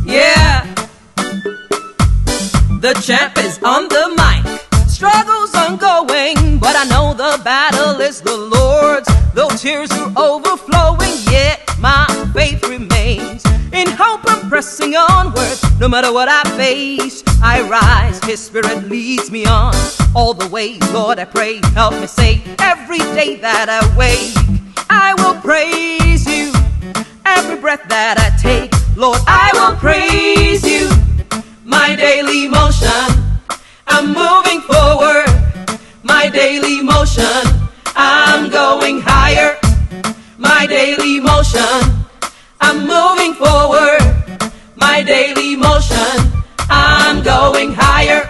Yeah, the champ is on the mic. Struggles ongoing, but I know the battle is the Lord's. Though tears are overflowing, yet my faith remains. In hope I'm pressing onward. No matter what I face, I rise. His spirit leads me on all the way. Lord, I pray, help me say every day that I wake, I will praise you. Every breath that I take, Lord, I will praise you. My daily motion, I'm moving forward. My daily motion, I'm going higher. My daily motion, I'm moving forward. My daily motion, I'm going higher.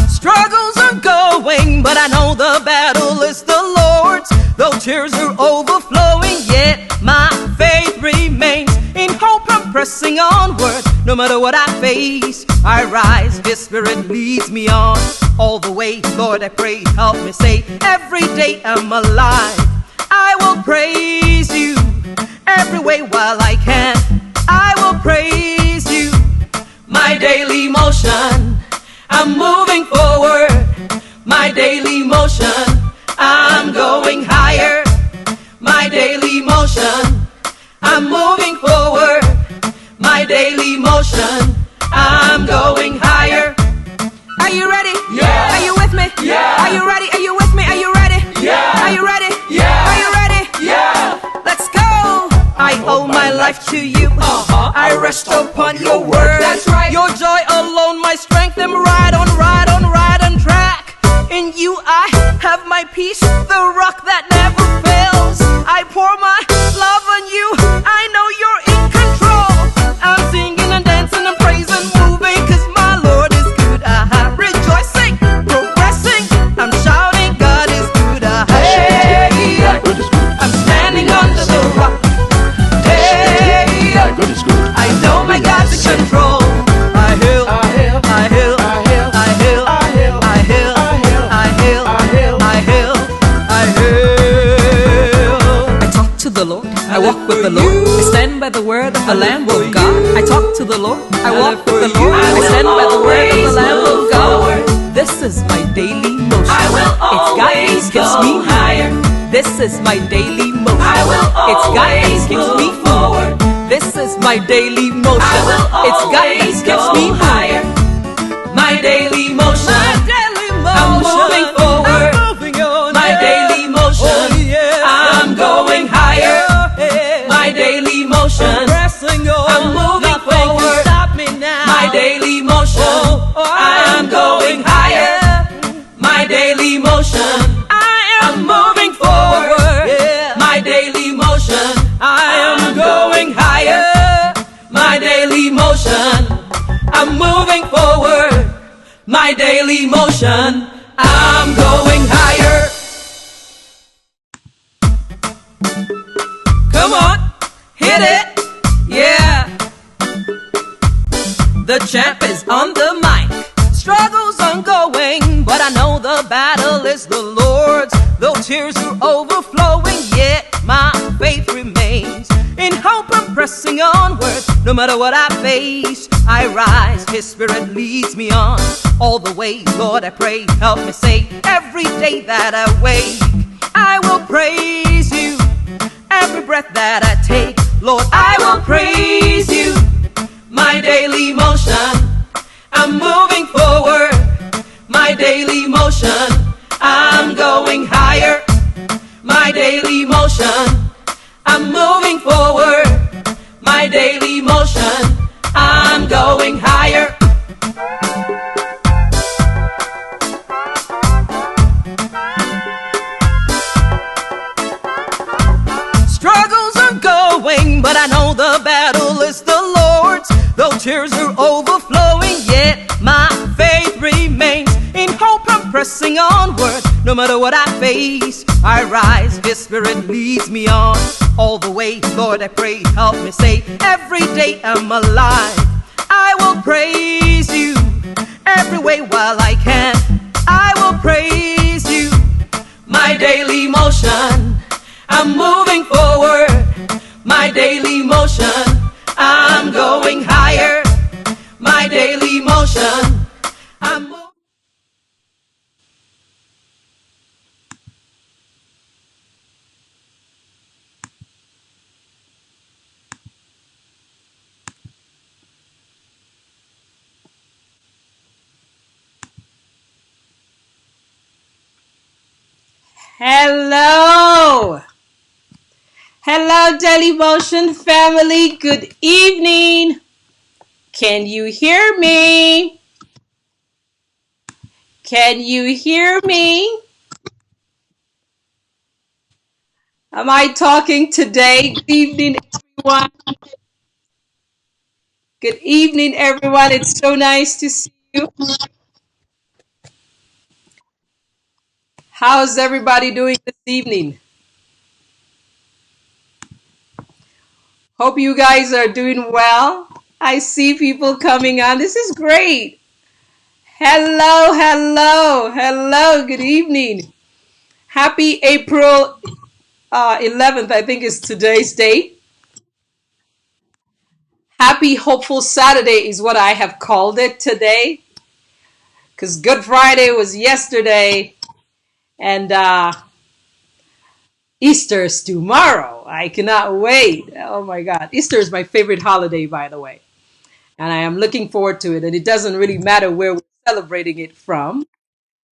Struggles are going, but I know the battle is the Lord's. Though tears are overflowing, yet my faith remains. In hope I'm pressing onward. No matter what I face, I rise. His spirit leads me on all the way. Lord, I pray, help me say every day I'm alive. I will praise you every way while I can. I will praise you. My daily motion, I'm moving forward. My daily motion, I'm going higher. My daily motion, I'm moving forward. My daily motion, I'm going higher. Are you ready? Yeah. Are you with me? Yeah. Are you ready? Are you with me? Are you ready? Yeah. Are you ready? Yeah. Are you ready? Yeah. Let's go. I owe my life to you. I rest upon your word. That's right. Your joy alone, my strength. I'm right on track. In you I have my peace, the rock that never fails. I pour my love on you. I know you're in control. I'm singing and dancing and praising, moving, 'cause my Lord is good. Rejoicing, progressing. I'm shouting, God is good. Hey, I'm standing under the rock. Hey, I know my God's in control. I hail, I hail, I hail, I hail, I hail, I hail, I hail, I hail, I hail, I hail, I hail. I talk to the Lord, I walk with the Lord. I stand by the word of the Lamb of God. I talk to the Lord, I walk with the Lord. I stand by the word of the Lamb of God. This is my daily motion. It's guidance keeps me higher. This is my daily motion. It's guidance keeps me forward. This is my daily motion. It's guidance keeps me higher. My daily motion. I'm moving forward. My daily motion. I'm going higher. My daily motion. I'm moving forward. My daily motion. I'm going higher. My daily motion. I'm moving forward. My daily motion. I am going higher. My daily motion. I'm moving forward. My daily motion. I'm going higher. Come on, hit it. Yeah. The champ is on the mic. Struggles ongoing, but I know the battle is the Lord's. Though tears are overflowing, yet my faith remains. In hope I'm pressing onward. No matter what I face, I rise. His spirit leads me on all the way. Lord, I pray, help me say every day that I wake, I will praise you. Every breath that I take, Lord, I will praise you. My daily motion, I'm moving forward. My daily motion, I'm going higher. My daily motion, I'm moving forward. My daily motion, I'm going higher. Struggles are going, but I know the battle is the Lord's. Though tears are overflowing, yet my faith remains. In hope I'm pressing onward. No matter what I face, I rise. His spirit leads me on all the way. Lord, I pray, help me say every day I'm alive. I will praise you every way while I can. I will praise you. motion. I'm moving forward. My daily motion. I'm going higher. My daily motion. I'm moving. Hello. Hello, Daily Motion family. Good evening. Can you hear me? Can you hear me? Am I talking today? Good evening, everyone. Good evening, everyone. It's so nice to see you. How's everybody doing this evening? Hope you guys are doing well. I see people coming on. This is great. Hello, hello, hello. Good evening. Happy April 11th, I think is today's date. Happy Hopeful Saturday is what I have called it today. Because Good Friday was yesterday. And Easter is tomorrow. I cannot wait. Oh my God. Easter is my favorite holiday, by the way. And I am looking forward to it. And it doesn't really matter where we're celebrating it from.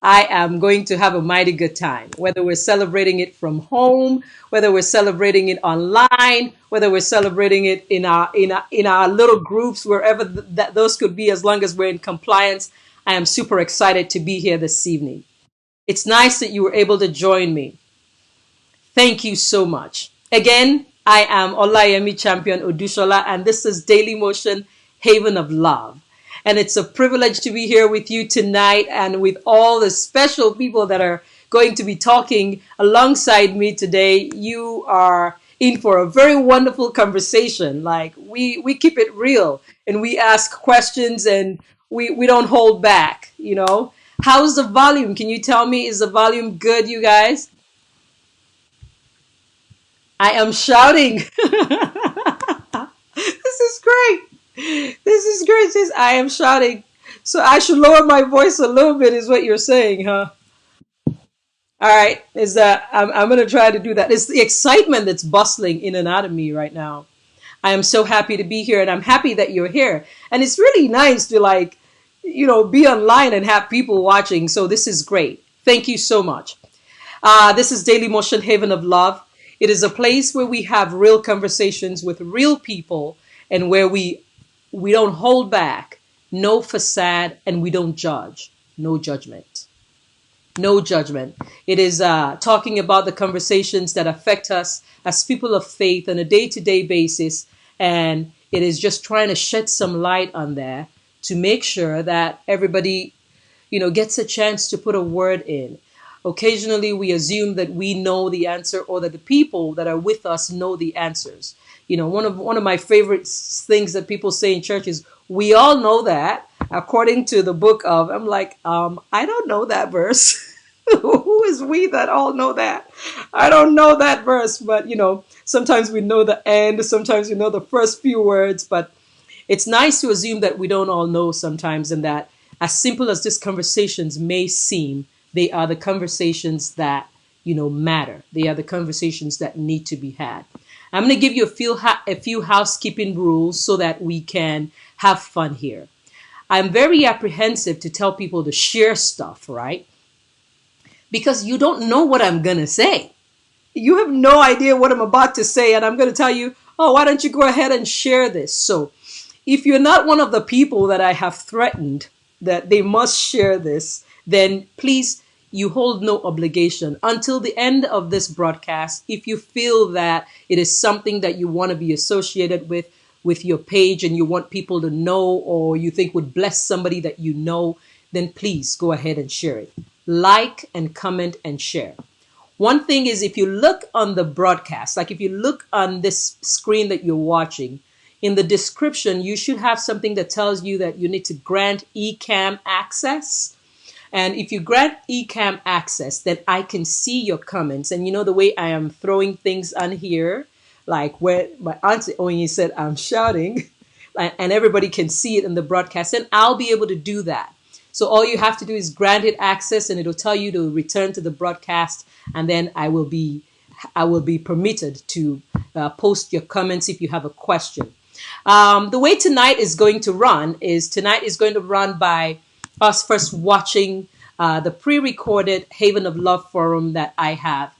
I am going to have a mighty good time, whether we're celebrating it from home, whether we're celebrating it online, whether we're celebrating it in our little groups, wherever that those could be, as long as we're in compliance. I am super excited to be here this evening. It's nice that you were able to join me. Thank you so much. Again, I am Olayemi Champion Odushola, and this is Daily Motion, Haven of Love. And it's a privilege to be here with you tonight and with all the special people that are going to be talking alongside me today. You are in for a very wonderful conversation. Like we keep it real and we ask questions and we don't hold back, you know. How's the volume? Can you tell me, is the volume good, you guys? I am shouting. This is great. This is great. Sis. I am shouting. So I should lower my voice a little bit, is what you're saying, huh? All right. Is that I'm going to try to do that. It's the excitement that's bustling in and out of me right now. I am so happy to be here, and I'm happy that you're here. And it's really nice to be online and have people watching. So this is great. Thank you so much. This is Daily Motion, Haven of Love. It is a place where we have real conversations with real people and where we don't hold back, no facade, and we don't judge, no judgment. No judgment. It is talking about the conversations that affect us as people of faith on a day-to-day basis, and it is just trying to shed some light on there to make sure that everybody, gets a chance to put a word in. Occasionally, we assume that we know the answer or that the people that are with us know the answers. One of my favorite things that people say in church is, we all know that, according to the book of, I'm like, I don't know that verse. Who is we that all know that? I don't know that verse, but sometimes we know the end, sometimes we know the first few words, but it's nice to assume that we don't all know sometimes, and that as simple as these conversations may seem, they are the conversations that, matter. They are the conversations that need to be had. I'm going to give you a few housekeeping rules so that we can have fun here. I'm very apprehensive to tell people to share stuff, right? Because you don't know what I'm going to say. You have no idea what I'm about to say, and I'm going to tell you, oh, why don't you go ahead and share this? So if you're not one of the people that I have threatened that they must share this, then please, you hold no obligation until the end of this broadcast. If you feel that it is something that you want to be associated with your page and you want people to know, or you think would bless somebody that you know, then please go ahead and share it. Like and comment and share. One thing is, if you look on the broadcast, like if you look on this screen that you're watching, in the description, you should have something that tells you that you need to grant eCam access. And if you grant eCam access, then I can see your comments. And you know the way I am throwing things on here, like where my auntie Onyi said I'm shouting, and everybody can see it in the broadcast, and I'll be able to do that. So all you have to do is grant it access, and it'll tell you to return to the broadcast, and then I will be permitted to post your comments if you have a question. The way tonight is going to run by us first watching the pre-recorded Haven of Love Forum that I have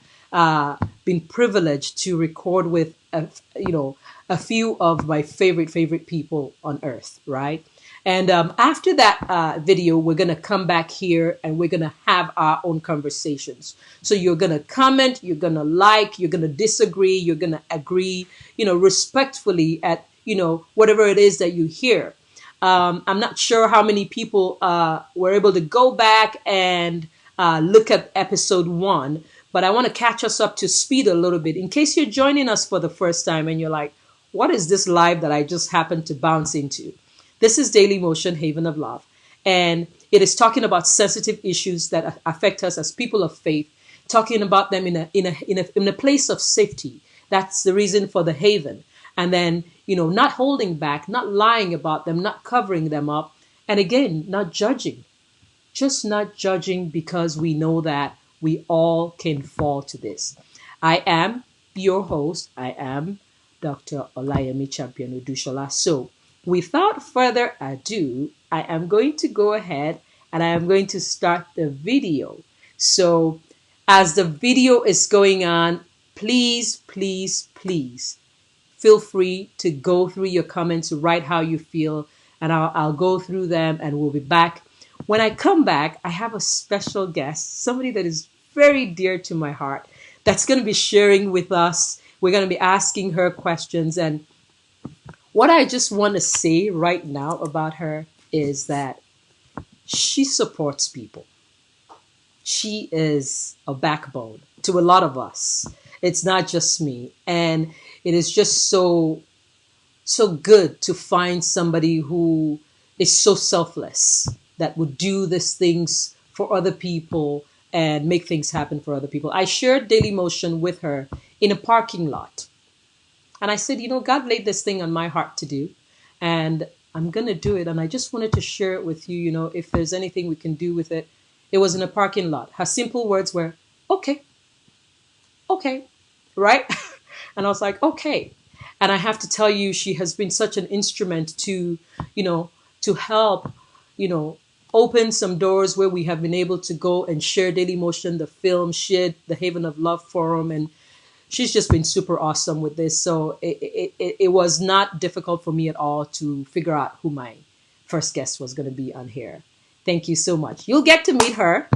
been privileged to record with a few of my favorite people on earth, right? And after that video, we're going to come back here and we're going to have our own conversations. So you're going to comment, you're going to like, you're going to disagree, you're going to agree, respectfully at, whatever it is that you hear. I'm not sure how many people were able to go back and look at episode 1, but I want to catch us up to speed a little bit in case you're joining us for the first time and you're like, what is this live that I just happened to bounce into? This is Daily Motion, Haven of Love, and it is talking about sensitive issues that affect us as people of faith, talking about them in a place of safety. That's the reason for the Haven. And then, not holding back, not lying about them, not covering them up. And again, not judging, just not judging because we know that we all can fall to this. I am your host. I am Dr. Olayemi Champion Odushola. So without further ado, I am going to go ahead and I am going to start the video. So as the video is going on, please feel free to go through your comments, write how you feel, and I'll go through them and we'll be back. When I come back, I have a special guest, somebody that is very dear to my heart, that's going to be sharing with us. We're going to be asking her questions. And what I just want to say right now about her is that she supports people. She is a backbone to a lot of us. It's not just me. And it is just so good to find somebody who is so selfless that would do these things for other people and make things happen for other people. I shared Daily Motion with her in a parking lot. And I said, God laid this thing on my heart to do, and I'm going to do it. And I just wanted to share it with you, if there's anything we can do with it. It was in a parking lot. Her simple words were, okay, right? And I was like, okay. And I have to tell you, she has been such an instrument to help, open some doors where we have been able to go and share Daily Motion, the film, share the Haven of Love Forum. And she's just been super awesome with this. So it was not difficult for me at all to figure out who my first guest was going to be on here. Thank you so much. You'll get to meet her.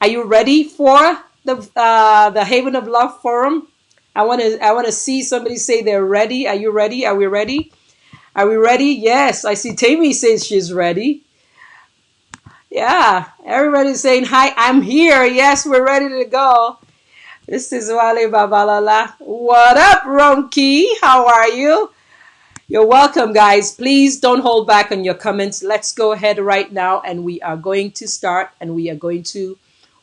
Are you ready for the Haven of Love Forum? I want to see somebody say they're ready. Are you ready? Are we ready? Are we ready? Yes. I see Tammy says she's ready. Yeah. Everybody's saying, hi, I'm here. Yes, we're ready to go. This is Wale Babalala. What up, Ronki? How are you? You're welcome, guys. Please don't hold back on your comments. Let's go ahead right now, and we are going to start, and we are going to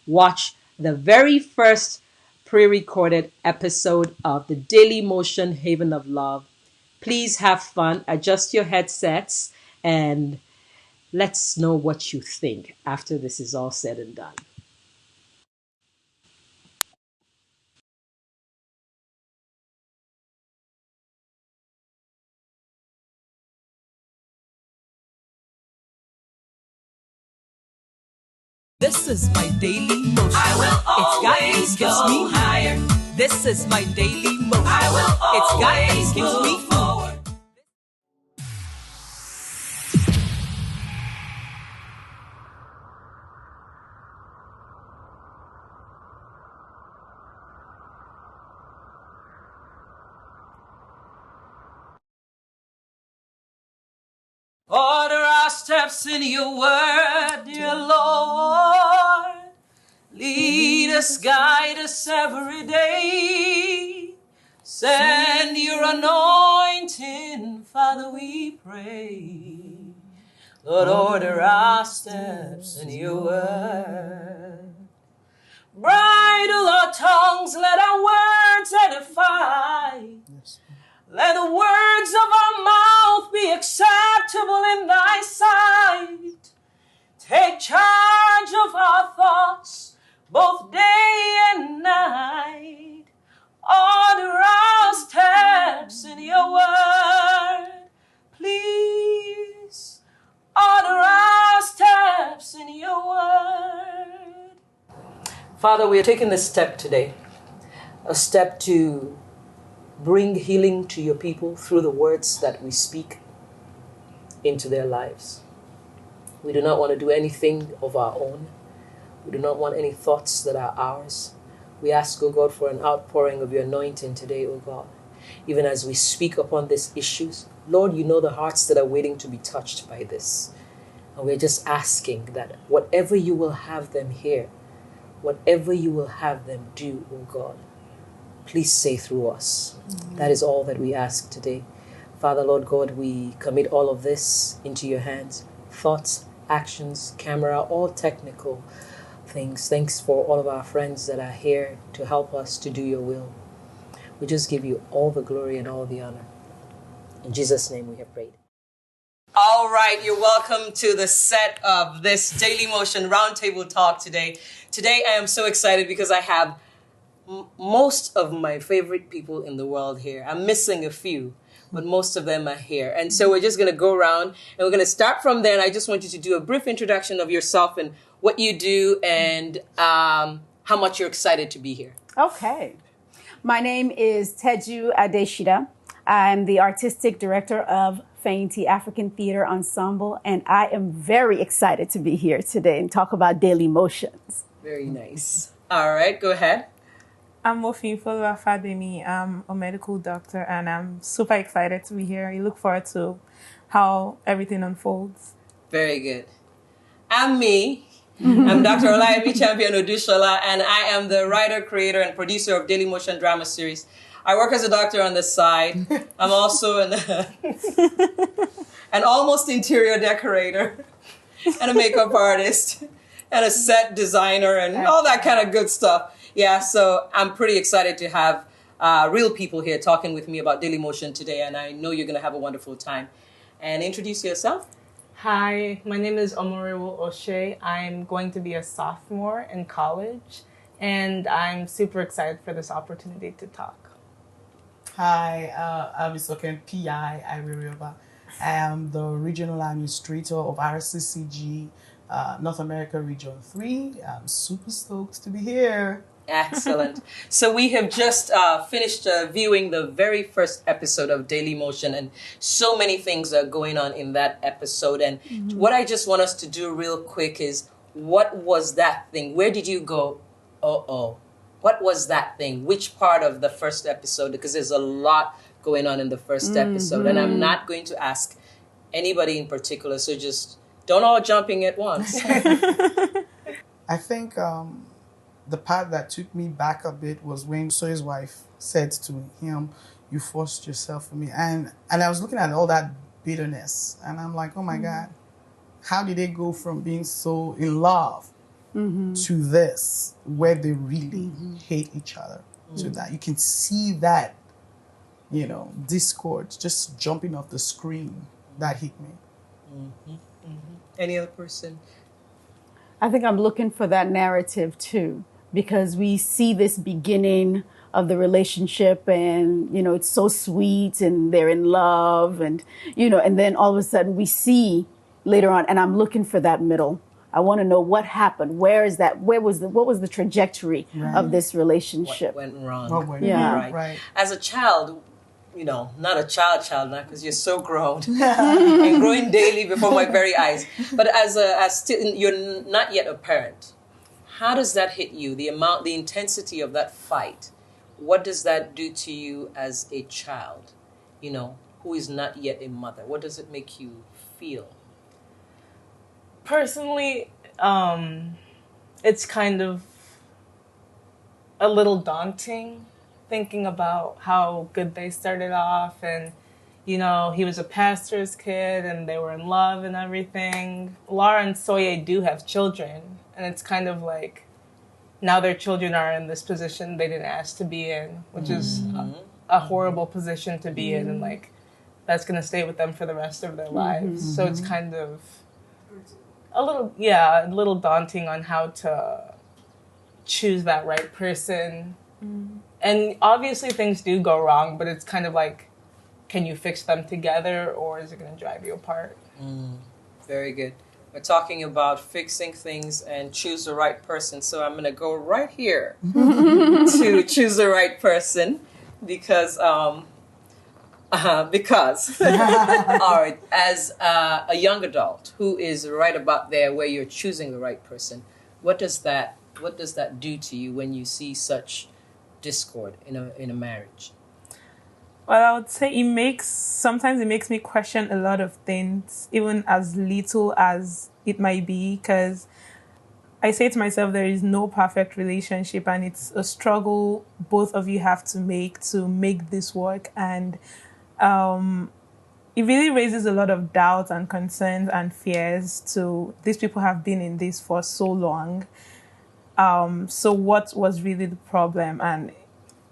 watch the very first pre-recorded episode of the Daily Motion Haven of Love. Please have fun, adjust your headsets, and let's know what you think after this is all said and done. This is my daily motion. I will always go higher. This is my daily motion. I will always keeps me forward. Order our steps in your word, dear Lord. Lead us, guide us every day. Send your anointing, Father, we pray. Lord, order our steps in your word. Bridle our tongues, let our words edify. Let the words of our mouth be acceptable in thy sight. Take charge of our thoughts, both day and night. Order our steps in your word, please. Order our steps in your word. Father, we are taking this step today, a step to bring healing to your people through the words that we speak into their lives. We do not want to do anything of our own. We do not want any thoughts that are ours. We ask, O God, for an outpouring of your anointing today, O God. Even as we speak upon these issues, Lord, you know the hearts that are waiting to be touched by this. And we're just asking that whatever you will have them hear, whatever you will have them do, O God, please say through us. That is all that we ask today. Father, Lord God, we commit all of this into your hands. Thoughts, actions, camera, all technical things. Thanks for all of our friends that are here to help us to do your will. We just give you all the glory and all the honor. In Jesus' name we have prayed. All right, you're welcome to the set of this Daily Motion Roundtable Talk today. Today I am so excited because I have most of my favorite people in the world here. I'm missing a few, but most of them are here. And so we're just going to go around and we're going to start from there. And I just want you to do a brief introduction of yourself and what you do and how much you're excited to be here. Okay. My name is Olateju Adesida. I'm the artistic director of Feinti African Theater Ensemble, and I am very excited to be here today and talk about Daily Motions. Very nice. All right, go ahead. I'm Mofiyin Fagbemi-Oyelude. I'm a medical doctor, and I'm super excited to be here. I look forward to how everything unfolds. Very good. I'm me. I'm Dr. Olateju Champion-Odushola, and I am the writer, creator, and producer of Daily Motion drama series. I work as a doctor on the side. I'm also an almost interior decorator and a makeup artist and a set designer and all that kind of good stuff. Yeah, so I'm pretty excited to have real people here talking with me about Daily Motion today, and I know you're going to have a wonderful time. And introduce yourself. Hi, my name is Omorewo Oshe. I'm going to be a sophomore in college, and I'm super excited for this opportunity to talk. Hi, I'm Isoken PI Aiwerioba. I am the Regional Administrator of RCCG North America Region 3. I'm super stoked to be here. Excellent. So we have just finished viewing the very first episode of Daily Motion, and so many things are going on in that episode. And what I just want us to do real quick is, what was that thing? Where did you go, what was that thing? Which part of the first episode? Because there's a lot going on in the first episode, and I'm not going to ask anybody in particular, so just don't all jumping at once. I think the part that took me back a bit was when Soy's wife said to him, "You forced yourself for me." And I was looking at all that bitterness, and I'm like, oh my God, how did they go from being so in love to this, where they really hate each other? So that you can see that, discord just jumping off the screen. That hit me. Any other person? I think I'm looking for that narrative too, because we see this beginning of the relationship and, it's so sweet and they're in love and, and then all of a sudden we see later on, and I'm looking for that middle. I want to know what happened. Where is that? What was the trajectory of this relationship? What went wrong? What went wrong, right. As a child, not a child now, because you're so grown and growing daily before my very eyes. But as still, you're not yet a parent. How does that hit you? The intensity of that fight. What does that do to you as a child? Who is not yet a mother. What does it make you feel? Personally, it's kind of a little daunting thinking about how good they started off and, you know, he was a pastor's kid and they were in love and everything. Lara and Soye do have children, and it's kind of like now their children are in this position they didn't ask to be in, which is a horrible position to be in, and like that's going to stay with them for the rest of their lives. So it's kind of a little daunting on how to choose that right person. And obviously things do go wrong, but it's kind of like, can you fix them together, or is it going to drive you apart? Very good. We're talking about fixing things and choose the right person. So I'm going to go right here to choose the right person because all right, as a young adult who is right about there where you're choosing the right person, what does that do to you when you see such discord in a marriage? Well, I would say sometimes it makes me question a lot of things, even as little as it might be, because I say to myself, there is no perfect relationship, and it's a struggle both of you have to make this work. And it really raises a lot of doubts and concerns and fears to these people have been in this for so long. So what was really the problem? And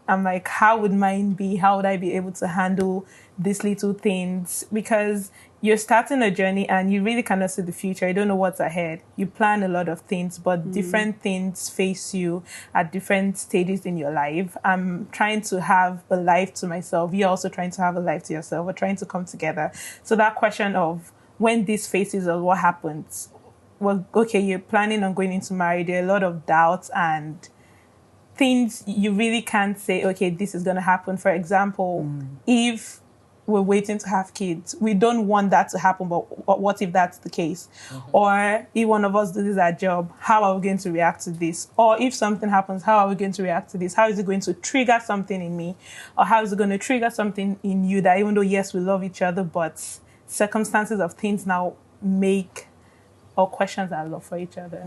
I'm like, how would mine be? How would I be able to handle these little things? Because you're starting a journey and you really cannot see the future. You don't know what's ahead. You plan a lot of things, but different things face you at different stages in your life. I'm trying to have a life to myself. You're also trying to have a life to yourself. We're trying to come together. So that question of when this faces us, what happens? Well, okay, you're planning on going into marriage. There are a lot of doubts and things you really can't say, okay, this is going to happen. For example, if we're waiting to have kids, we don't want that to happen, but what if that's the case? Or if one of us loses our job, how are we going to react to this? Or if something happens, how are we going to react to this? How is it going to trigger something in me? Or how is it going to trigger something in you that even though, yes, we love each other, but circumstances of things now make or questions our love for each other.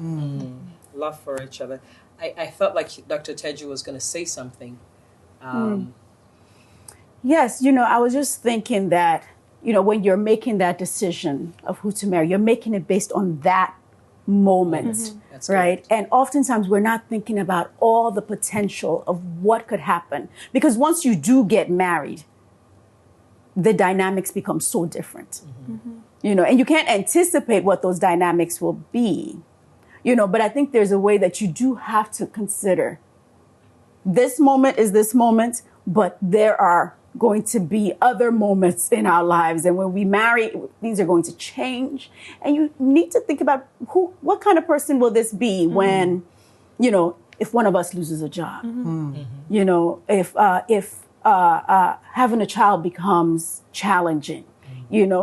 Love for each other. I felt like Dr. Teju was going to say something. Yes, I was just thinking that, when you're making that decision of who to marry, you're making it based on that moment, That's right? correct. And oftentimes we're not thinking about all the potential of what could happen. Because once you do get married, the dynamics become so different, and you can't anticipate what those dynamics will be. But I think there's a way that you do have to consider this moment is this moment, but there are going to be other moments in our lives. And when we marry, things are going to change. And you need to think about what kind of person will this be when, if one of us loses a job, if having a child becomes challenging,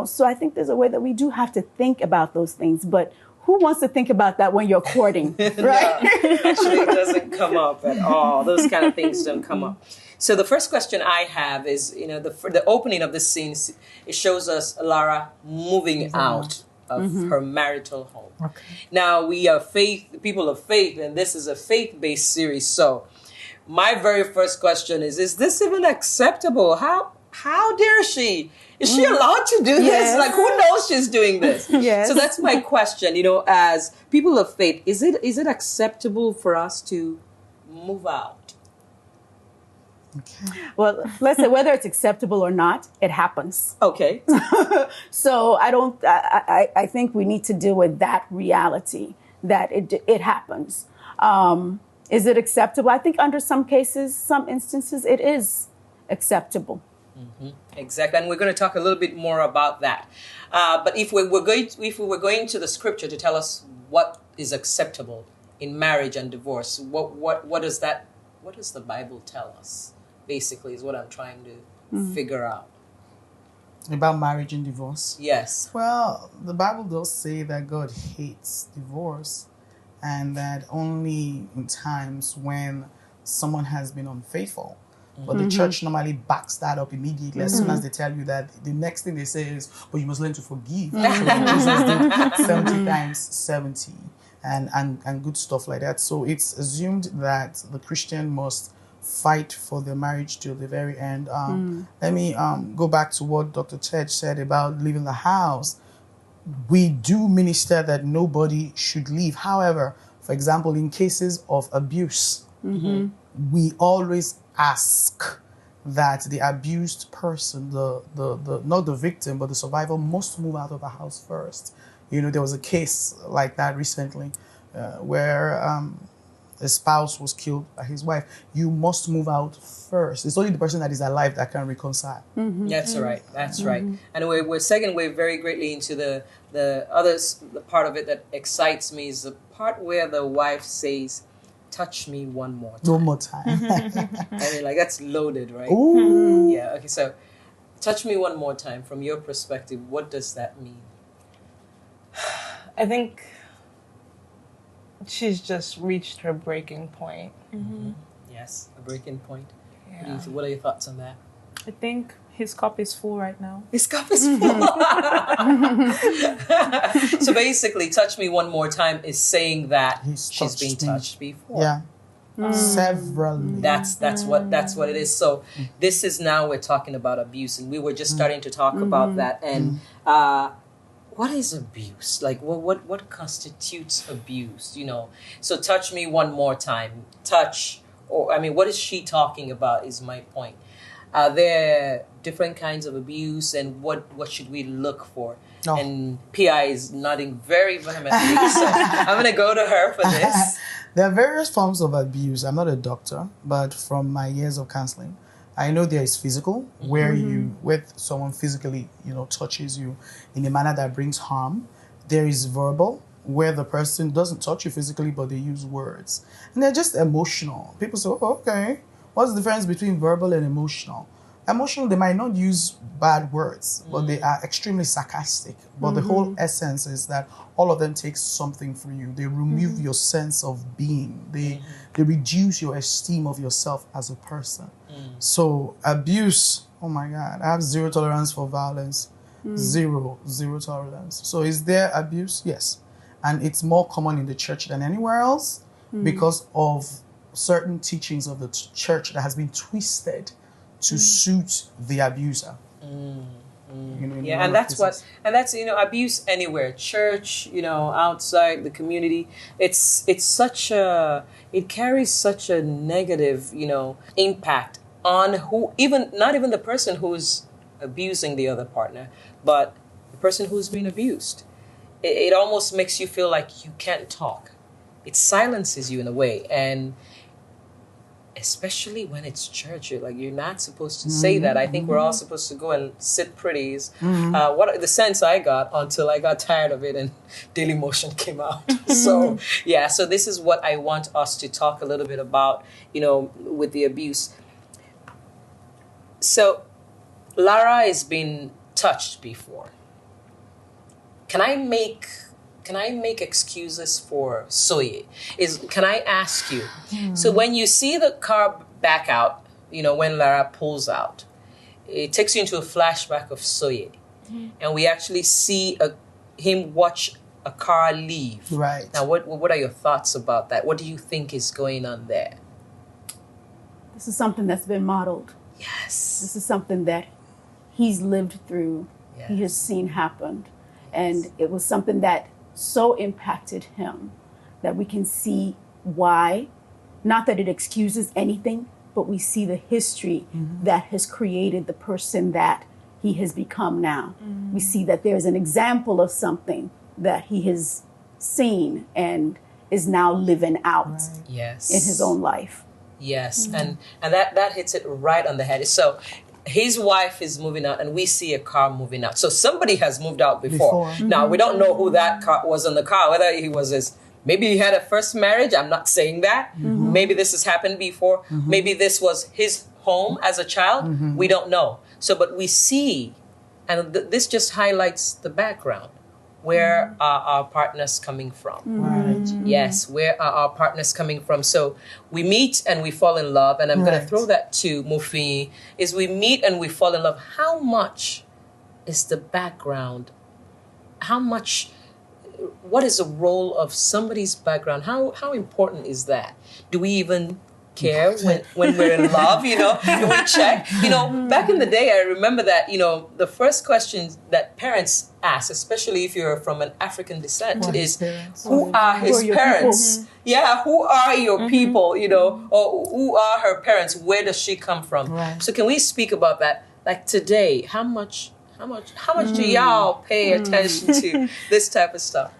So I think there's a way that we do have to think about those things, but who wants to think about that when you're courting, right? Actually, it doesn't come up at all. Those kind of things don't come up. So the first question I have is, the opening of the scene, it shows us Lara moving out of her marital home. Okay. Now, we are people of faith, and this is a faith-based series. So my very first question is this even acceptable? How dare she? Is she allowed to do this? Like, who knows she's doing this? So that's my question, as people of faith, is it acceptable for us to move out? Okay. Well, let's say whether it's acceptable or not, it happens. Okay. So I think we need to deal with that reality, that it happens. Is it acceptable? I think under some cases, some instances, it is acceptable. Exactly, and we're going to talk a little bit more about that. But if we were going to the scripture to tell us what is acceptable in marriage and divorce, what does the Bible tell us? Basically, is what I'm trying to figure out. About marriage and divorce? Yes. Well, the Bible does say that God hates divorce, and that only in times when someone has been unfaithful. But the church normally backs that up immediately as soon as they tell you that. The next thing they say is, but you must learn to forgive. So Jesus did 70 times 70 and good stuff like that. So it's assumed that the Christian must fight for their marriage till the very end. Let me go back to what Dr. Ted said about leaving the house. We do minister that nobody should leave. However, for example, in cases of abuse, we always ask that the abused person, the not the victim, but the survivor, must move out of the house first. You know, there was a case like that recently where a spouse was killed by his wife. You must move out first. It's only the person that is alive that can reconcile. That's right. That's right. And we're segueing very greatly into the part of it that excites me is the part where the wife says, "Touch me one more time." One more time. I mean, like, that's loaded, right? Ooh. Yeah. Okay. So, touch me one more time. From your perspective, what does that mean? I think she's just reached her breaking point. Yes, a breaking point. Yeah. What are your thoughts on that? I think his cup is full right now. His cup is full. So basically, touch me one more time is saying that she's been touched before. Yeah. Severally. That's what it is. So this is now we're talking about abuse, and we were just starting to talk about that. And what is abuse? Like, what constitutes abuse? You know, so touch me one more time. Touch, or I mean, what is she talking about? Is my point. Are there different kinds of abuse, and what should we look for? Oh. And PI is nodding very vehemently, so I'm going to go to her for this. There are various forms of abuse. I'm not a doctor, but from my years of counseling, I know there is physical, where someone physically, touches you in a manner that brings harm. There is verbal, where the person doesn't touch you physically, but they use words. And they're just emotional. People say, okay, what's the difference between verbal and emotional? Emotional, they might not use bad words, but they are extremely sarcastic. But the whole essence is that all of them take something from you. They remove your sense of being. They reduce your esteem of yourself as a person. So abuse, oh my God, I have zero tolerance for violence. Zero tolerance. So is there abuse? Yes. And it's more common in the church than anywhere else because of certain teachings of the church that has been twisted to suit the abuser. Yeah, and that's abuse anywhere, church, outside the community. It carries such a negative, impact on not even the person who's abusing the other partner, but the person who's being abused. It almost makes you feel like you can't talk. It silences you in a way, and especially when it's church, you're not supposed to say that. I think we're all supposed to go and sit pretties. What the sense I got until I got tired of it and Daily Motion came out. So this is what I want us to talk a little bit about, with the abuse. So Lara has been touched before. Can I make excuses for Soye? Can I ask you? So when you see the car back out, when Lara pulls out, it takes you into a flashback of Soye, and we actually see him watch a car leave. Right. Now, what are your thoughts about that? What do you think is going on there? This is something that's been modeled. Yes. This is something that he's lived through. Yes. He has seen happen, and it was something that so impacted him that we can see why, not that it excuses anything, but we see the history that has created the person that he has become now. We see that there's an example of something that he has seen and is now living out Yes. in his own life. Yes, and that hits it right on the head. So his wife is moving out, and we see a car moving out. So somebody has moved out before. Now, we don't know who that car was in the car, whether he was maybe he had a first marriage. I'm not saying that. Maybe this has happened before. Maybe this was his home as a child. We don't know. So, but we see, and this just highlights the background. Where are our partners coming from? Right. Yes, where are our partners coming from? So we meet and we fall in love, and I'm going to throw that to Mofiyin, is we meet and we fall in love. How much is the background? What is the role of somebody's background? How important is that? Do we even care when we're in love, we check. Back in the day, I remember that, the first questions that parents ask, especially if you're from an African descent, is who are his parents? Yeah, who are your people, or who are her parents? Where does she come from? Right. So can we speak about that? Like today, how much do y'all pay attention to this type of stuff?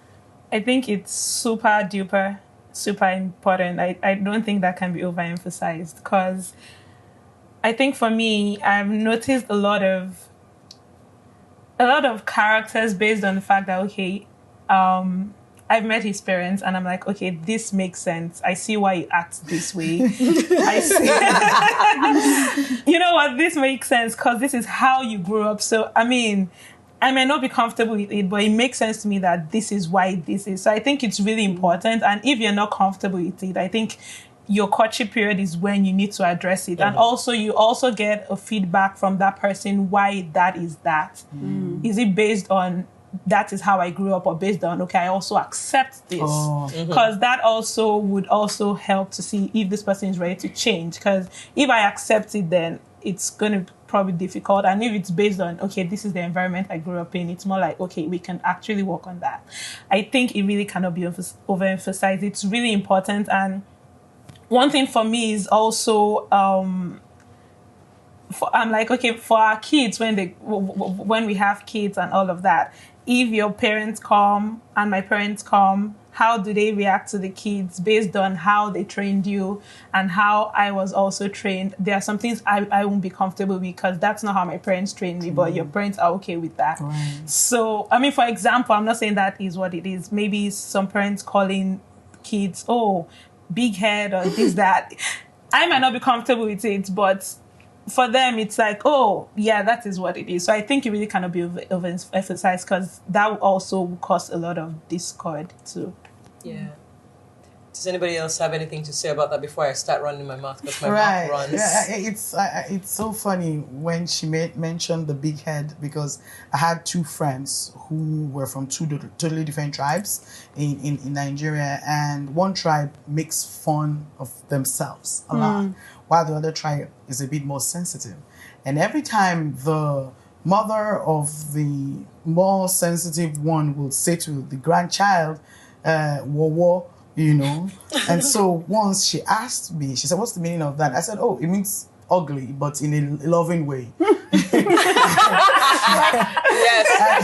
I think it's super important. I don't think that can be overemphasized, because I think for me, I've noticed a lot of characters based on the fact that, okay, I've met his parents and I'm like, okay, this makes sense. I see why you act this way. I see. You know what? This makes sense because this is how you grew up. So, I mean, I may not be comfortable with it, but it makes sense to me that this is why this is. So I think it's really important. And if you're not comfortable with it, I think your courtship period is when you need to address it. And also, you also get a feedback from that person why that is that. Is it based on that is how I grew up, or based on, okay, I also accept this? Because that also would also help to see if this person is ready to change. Because if I accept it, then it's going to probably difficult. And if it's based on, okay, this is the environment I grew up in, it's more like, okay, we can actually work on that. I think it really cannot be overemphasized. It's really important. And one thing for me is also, I'm like, okay, for our kids, when we have kids and all of that, if your parents come and my parents come, how do they react to the kids based on how they trained you and how I was also trained? There are some things I won't be comfortable with because that's not how my parents trained me, but your parents are okay with that. Right. So, I mean, for example, I'm not saying that is what it is. Maybe some parents calling kids, oh, big head or this, that. I might not be comfortable with it, but for them, it's like, oh, yeah, that is what it is. So I think it really cannot be overemphasized because that will also cause a lot of discord too. Yeah. Does anybody else have anything to say about that before I start running my mouth? Because my mouth runs. Yeah, it's so funny when she mentioned the big head, because I had two friends who were from two totally different tribes in Nigeria, and one tribe makes fun of themselves a lot, while the other tribe is a bit more sensitive. And every time the mother of the more sensitive one will say to the grandchild, "Wo," and so once she asked me, she said, "What's the meaning of that?" I said, "Oh, it means ugly, but in a loving way."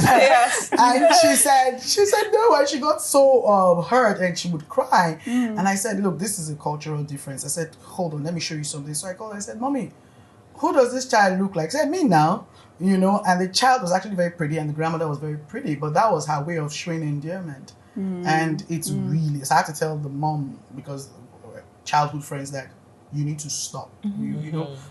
Yes. And she said no, and she got so hurt and she would cry. And I said, "Look, this is a cultural difference." I said, "Hold on, let me show you something." So I called her. I said, "Mommy, who does this child look like?" She said, "Me now." And the child was actually very pretty and the grandmother was very pretty, but that was her way of showing endearment. And it's really, so I had to tell the mom, because childhood friends, that you need to stop,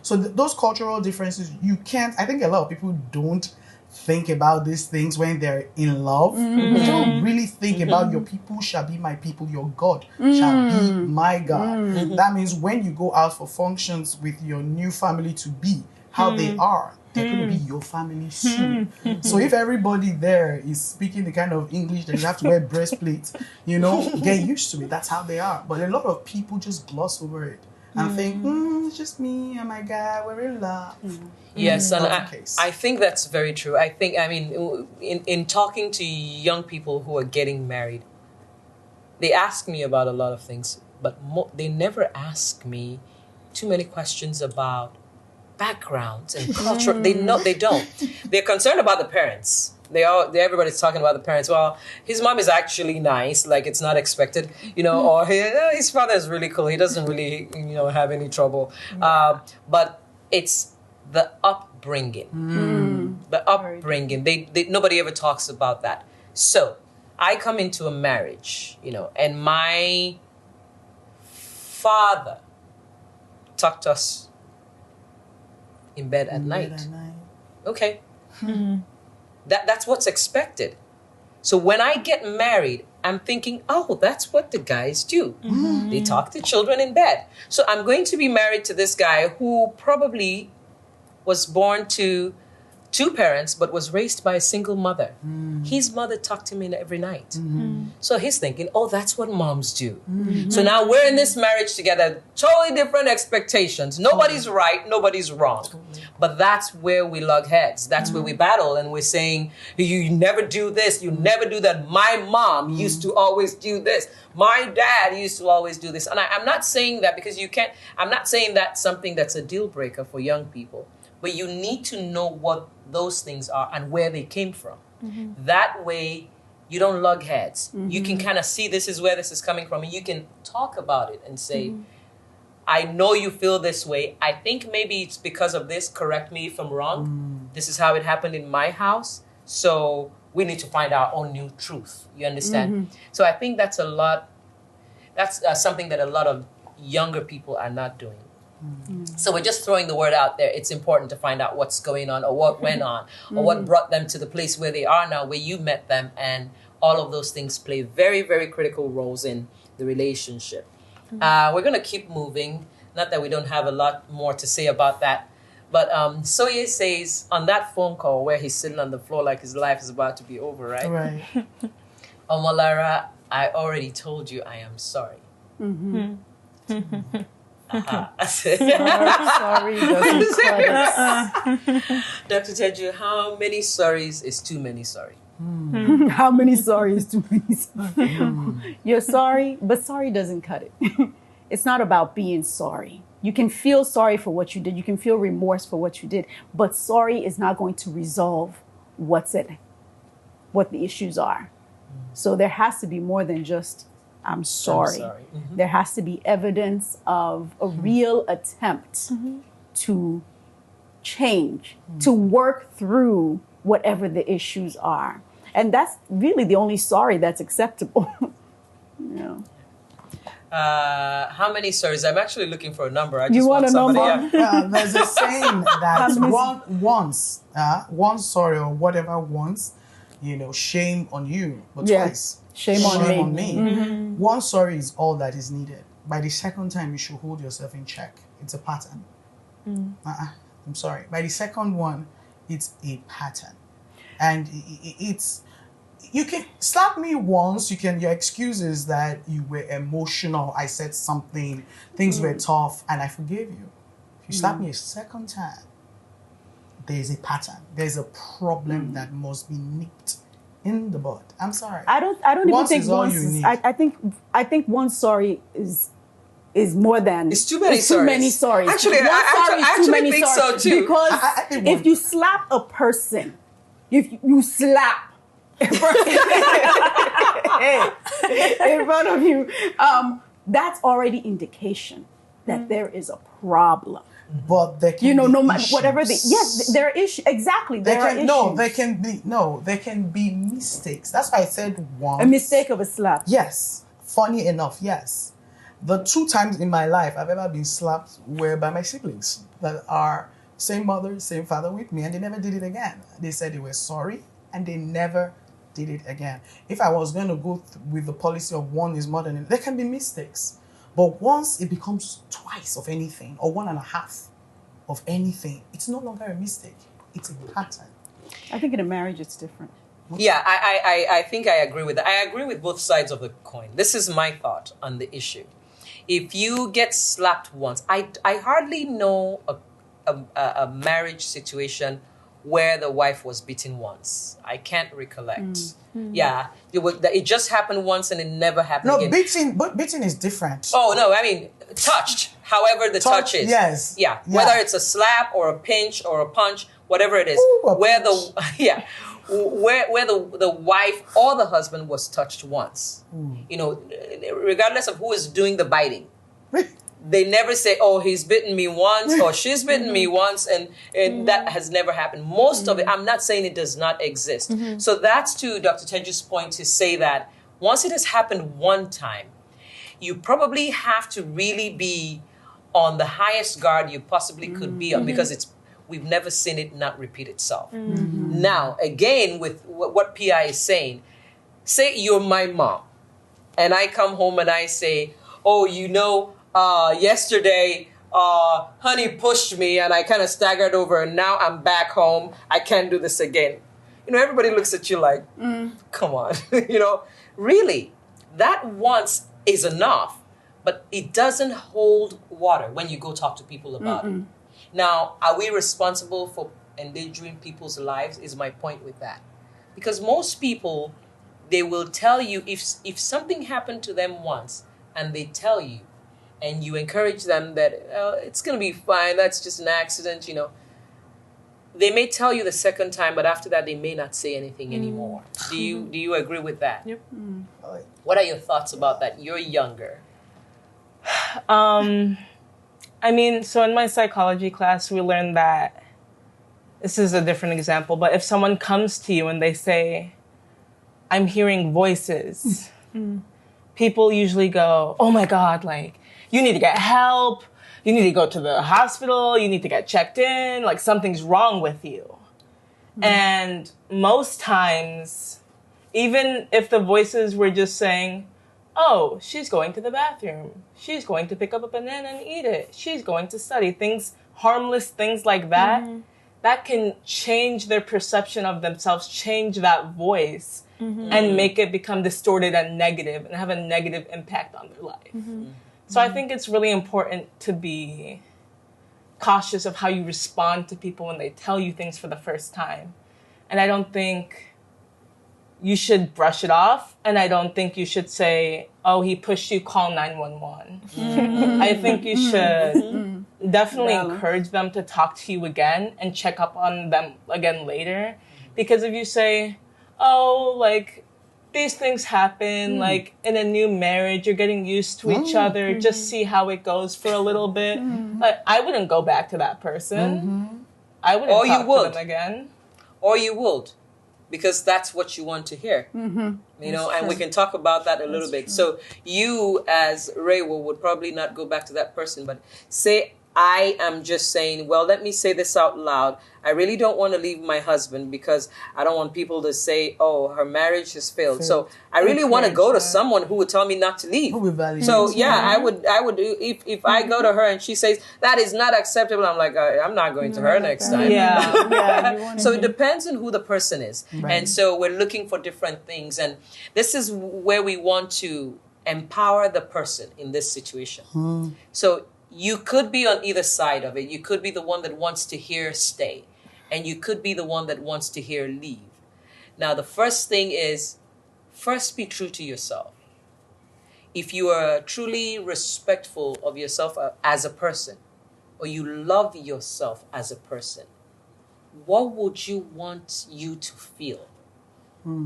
So those cultural differences, you can't, I think a lot of people don't think about these things when they're in love. They don't really think about your people shall be my people, your God shall be my God. That means when you go out for functions with your new family to be, how they are, they're going to be your family soon. So if everybody there is speaking the kind of English that you have to wear breastplates, get used to it. That's how they are. But a lot of people just gloss over it and think, it's just me and my guy, we're in love. Yes, and I think that's very true. In talking to young people who are getting married, they ask me about a lot of things, but they never ask me too many questions about backgrounds and culture. They don't. They're concerned about the parents. Everybody's talking about the parents. Well, his mom is actually nice, like it's not expected, or his father is really cool. He doesn't really, have any trouble. But it's the upbringing. The upbringing. They nobody ever talks about that. So I come into a marriage, and my father tucked us in bed at night. Okay. That's what's expected. So when I get married, I'm thinking, oh, that's what the guys do. They talk to children in bed. So I'm going to be married to this guy who probably was born to two parents, but was raised by a single mother. His mother tucked him in every night. So he's thinking, oh, that's what moms do. So now we're in this marriage together, totally different expectations. Nobody's right, nobody's wrong. But that's where we lug heads. That's where we battle, and we're saying, you never do this, you never do that. My mom used to always do this. My dad used to always do this. And I'm not saying that because I'm not saying that's something that's a deal breaker for young people. But you need to know what those things are and where they came from. That way, you don't lug heads. You can kind of see this is where this is coming from, and you can talk about it and say, I know you feel this way. I think maybe it's because of this. Correct me if I'm wrong. This is how it happened in my house. So we need to find our own new truth. You understand? So I think that's something that a lot of younger people are not doing. So we're just throwing the word out there. It's important to find out what's going on, or what went on, or what brought them to the place where they are now, where you met them, and all of those things play very, very critical roles in the relationship. We're going to keep moving. Not that we don't have a lot more to say about that, but Soye says on that phone call where he's sitting on the floor like his life is about to be over, right? Right. Omolara, I already told you I am sorry. Sorry doesn't cut Dr. Teju, how many sorries is too many sorry? it. How many sorry is too many sorry? You're sorry, but sorry doesn't cut it. It's not about being sorry. You can feel sorry for what you did. You can feel remorse for what you did, but sorry is not going to resolve what the issues are. So there has to be more than just I'm sorry. There has to be evidence of a real attempt to change, to work through whatever the issues are. And that's really the only sorry that's acceptable. How many sorries? I'm actually looking for a number. I just You want a somebody. number? Yeah. There's a saying that one sorry or whatever once, shame on you, but twice. Shame on me. One sorry is all that is needed. By the second time, you should hold yourself in check. It's a pattern. I'm sorry. By the second one, it's a pattern. And it's, you can slap me once, your excuse is that you were emotional, I said something, things were tough, and I forgave you. If you slap me a second time, there's a pattern. There's a problem that must be nipped in the bud. I'm sorry. I don't even think all once you is, need. I think one sorry is more than It's too many too many sorries. Actually, one sorry is too many think sorries so too. because I think if one- you slap a person, if you slap a person in front of you, that's already indication that there is a problem. But there can be No matter issues. whatever there are issues. Exactly, there are issues. There can be mistakes. That's why I said once. A mistake of a slap. Yes. Funny enough, yes. The 2 times in my life I've ever been slapped were by my siblings that are same mother, same father with me, and they never did it again. They said they were sorry, and they never did it again. If I was going to go with the policy of one is more than enough, there can be mistakes. But once it becomes twice of anything, or 1.5 of anything, it's no longer a mistake. It's a pattern. I think in a marriage it's different. Yeah, I think I agree with that. I agree with both sides of the coin. This is my thought on the issue. If you get slapped once, I hardly know a marriage situation where the wife was beaten once. I can't recollect. Yeah, it just happened once and it never happened again. Beating is different. Oh, no, I mean, touched, however the touch is. Yes. Yeah, whether it's a slap or a pinch or a punch, whatever it is, where the wife or the husband was touched once. Regardless of who is doing the biting. They never say, oh, he's bitten me once or she's bitten me once, and that has never happened. Most of it, I'm not saying it does not exist. So that's to Dr. Teju's point to say that once it has happened one time, you probably have to really be on the highest guard you possibly could be on, because we've never seen it not repeat itself. Now, again, with what PI is saying, say you're my mom, and I come home and I say, oh, yesterday honey pushed me and I kind of staggered over and now I'm back home. I can't do this again. Everybody looks at you like, come on. Really, that once is enough, but it doesn't hold water when you go talk to people about it. Now, are we responsible for endangering people's lives is my point with that. Because most people, they will tell you if something happened to them once and they tell you and you encourage them that it's going to be fine, that's just an accident, they may tell you the second time, but after that they may not say anything anymore. Do you agree with that? Yep. What are your thoughts about that? You're younger. So in my psychology class, we learned that, this is a different example, but if someone comes to you and they say, I'm hearing voices, people usually go, oh my God, like, you need to get help. You need to go to the hospital. You need to get checked in. Like, something's wrong with you. And most times, even if the voices were just saying, oh, she's going to the bathroom. She's going to pick up a banana and eat it. She's going to study. Harmless things like that, that can change their perception of themselves, change that voice, and make it become distorted and negative and have a negative impact on their life. So I think it's really important to be cautious of how you respond to people when they tell you things for the first time. And I don't think you should brush it off. And I don't think you should say, oh, he pushed you, call 911. I think you should definitely encourage them to talk to you again and check up on them again later. Because if you say, oh, like, these things happen, like in a new marriage, you're getting used to each other, just see how it goes for a little bit. Like, I wouldn't go back to that person. I wouldn't talk to them again. Or you would, because that's what you want to hear. And we can talk about that a little bit. True. So you, as Rewo, would probably not go back to that person, but say, I am just saying, well, let me say this out loud. I really don't want to leave my husband because I don't want people to say, oh, her marriage has failed. So I really want to go to someone who would tell me not to leave. So I would, if I go to her and she says, that is not acceptable, I'm like, I'm not going to her next time. So it depends on who the person is. Right. And so we're looking for different things. And this is where we want to empower the person in this situation. So you could be on either side of it. You could be the one that wants to hear stay. And you could be the one that wants to hear leave. Now, the first thing is, first be true to yourself. If you are truly respectful of yourself as a person, or you love yourself as a person, what would you want you to feel?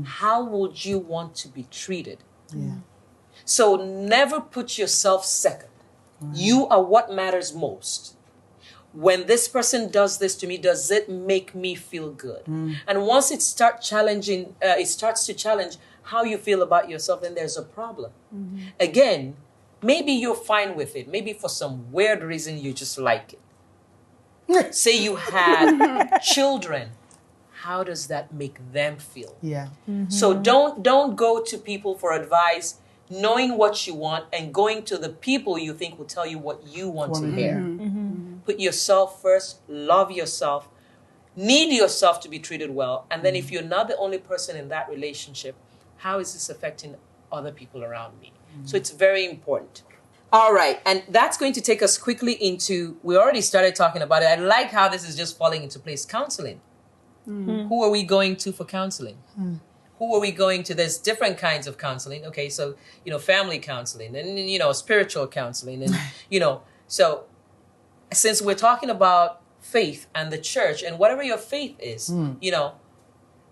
How would you want to be treated? So never put yourself second. You are what matters most. When this person does this to me, does it make me feel good? And once it starts to challenge how you feel about yourself, then there's a problem. Again, maybe you're fine with it. Maybe for some weird reason you just like it. Say you had children. How does that make them feel? So don't go to people for advice, knowing what you want and going to the people you think will tell you what you want to hear. Put yourself first, love yourself, need yourself to be treated well. And then if you're not the only person in that relationship, how is this affecting other people around me? So it's very important. All right. And that's going to take us quickly into, we already started talking about it. I like how this is just falling into place. Counseling. Who are we going to for counseling? Who are we going to? There's different kinds of counseling. Okay, so, family counseling and, spiritual counseling. And, so since we're talking about faith and the church and whatever your faith is,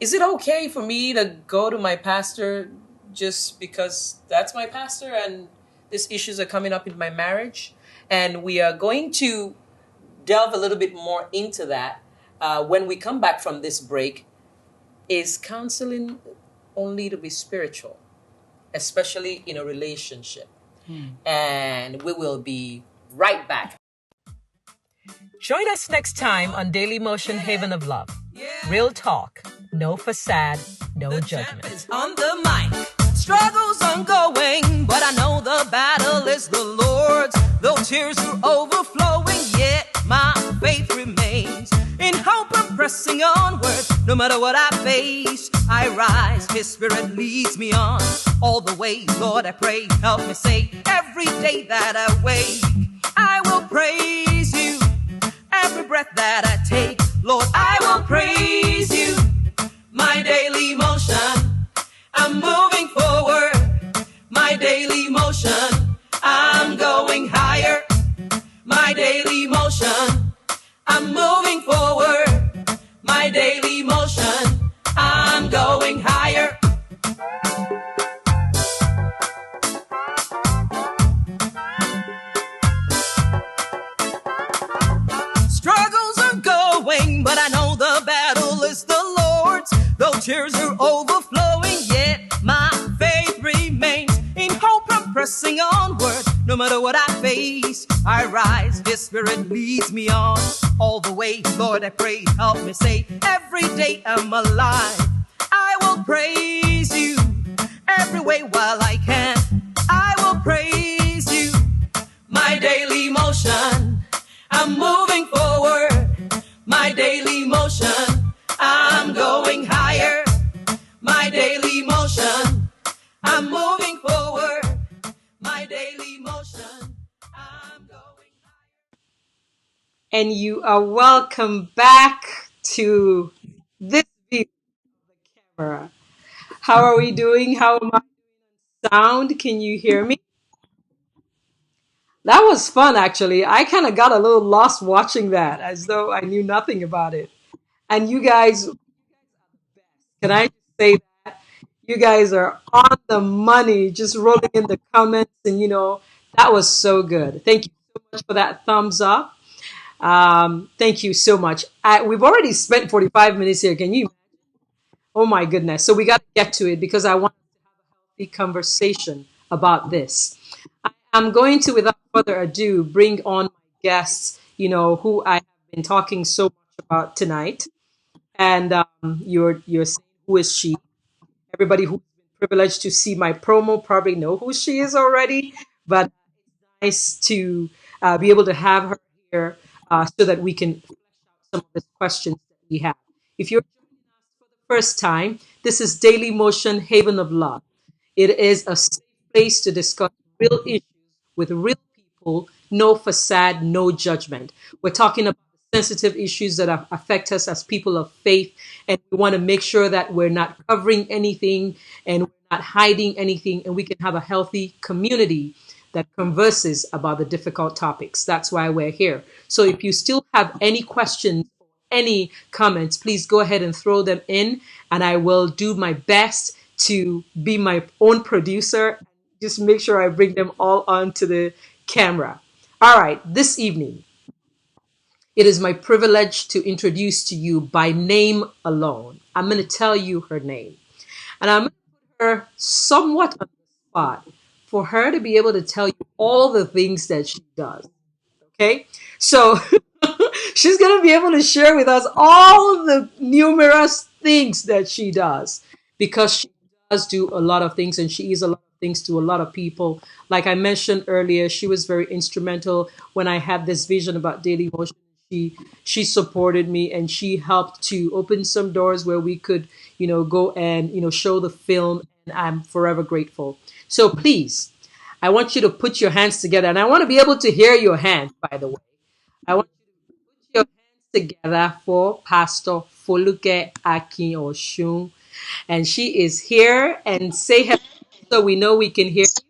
is it okay for me to go to my pastor just because that's my pastor and these issues are coming up in my marriage? And we are going to delve a little bit more into that when we come back from this break. Is counseling only to be spiritual, especially in a relationship? And we will be right back. Join us next time on Daily Motion Haven of Love. Real talk, no facade, no judgment. On the mic, struggles ongoing, but I know the battle is the Lord's. Though tears are overflowing, yet my faith remains. In hope I'm pressing onward, no matter what I face. I rise, His Spirit leads me on. All the way, Lord, I pray, help me say, every day that I wake, I will praise You. Every breath that I take, Lord, I will praise You. My daily motion, I'm moving forward. My daily motion, I'm going higher. My daily motion, I'm moving forward. My daily motion, I'm going higher. Struggles are going, but I know the battle is the Lord's. Though tears are overflowing, yet my faith remains. In hope I'm pressing onward, no matter what I face. I rise, His Spirit leads me on. All the way, Lord, I pray, help me say, every day I'm alive, I will praise You. Every way while I can, I will praise You. My daily motion, I'm moving forward. My daily motion, I'm going higher. My daily motion, I'm moving forward. My daily motion, I'm going higher. And you are welcome back to this view of the camera. How are we doing? How am I sound? Can you hear me? That was fun, actually. I kind of got a little lost watching that, as though I knew nothing about it. And you guys, can I just say that you guys are on the money, just rolling in the comments, and that was so good. Thank you so much for that thumbs up. Thank you so much. We've already spent 45 minutes here. Can you? Oh my goodness. So we got to get to it because I want the conversation about this. I'm going to, without further ado, bring on my guests, who I have been talking so much about tonight. And you're saying, who is she? Everybody who's been privileged to see my promo probably know who she is already, but it's nice to be able to have her here so that we can flesh out some of the questions that we have. If you're joining us for the first time, this is Daily Motion Haven of Love. It is a safe place to discuss real issues with real people, no facade, no judgment. We're talking about sensitive issues that affect us as people of faith, and we want to make sure that we're not covering anything and we're not hiding anything, and we can have a healthy community that converses about the difficult topics. That's why we're here. So if you still have any questions, any comments, please go ahead and throw them in, and I will do my best to be my own producer. Just make sure I bring them all onto the camera. All right, this evening, it is my privilege to introduce to you by name alone. I'm going to tell you her name. And I'm going to put her somewhat on the spot for her to be able to tell you all the things that she does. Okay? So she's going to be able to share with us all the numerous things that she does, because she does do a lot of things, and she is a lot of things to a lot of people. Like I mentioned earlier, she was very instrumental when I had this vision about Daily Motion. She supported me, and she helped to open some doors where we could, go and, show the film. And I'm forever grateful. So please, I want you to put your hands together, and I want to be able to hear your hands, by the way. I want you to put your hands together for Pastor Foluke Akinosun. And she is here, and say hello so we know we can hear you.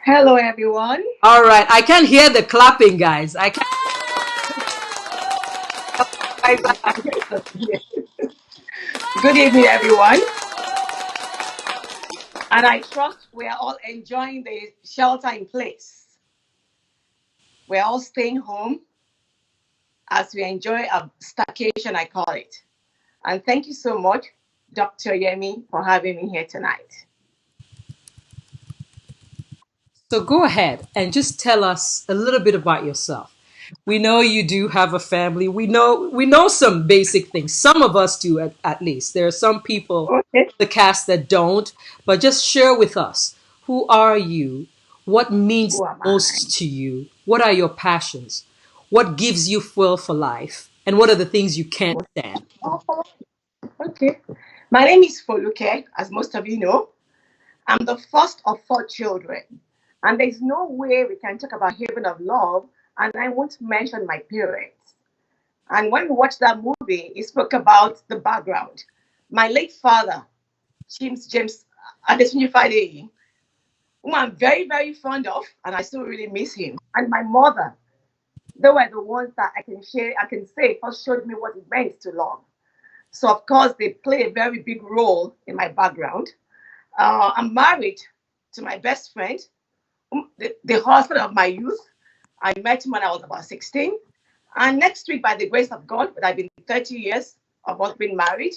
Hello, everyone. All right. I can't hear the clapping, guys. I can't. Good evening, everyone. And I trust we are all enjoying the shelter in place. We're all staying home as we enjoy a staycation, I call it. And thank you so much, Dr. Yemi, for having me here tonight. So go ahead and just tell us a little bit about yourself. We know you do have a family. We know some basic things. Some of us do, at least. There are some people, Okay. the cast, that don't. But just share with us, who are you? What means Who am I? most to you? What are your passions? What gives you fuel for life? And what are the things you can't stand? Okay. My name is Foluke, as most of you know. I'm the first of 4 children. And there's no way we can talk about Haven of Love and I won't mention my parents. And when we watched that movie, it spoke about the background. My late father, James Adesida PhD, whom I'm very, very fond of, and I still really miss him. And my mother, they were the ones that I can say first showed me what it meant to love. So of course they play a very big role in my background. I'm married to my best friend, the husband of my youth. I met him when I was about 16. And next week, by the grace of God, but I've been 30 years of us being married.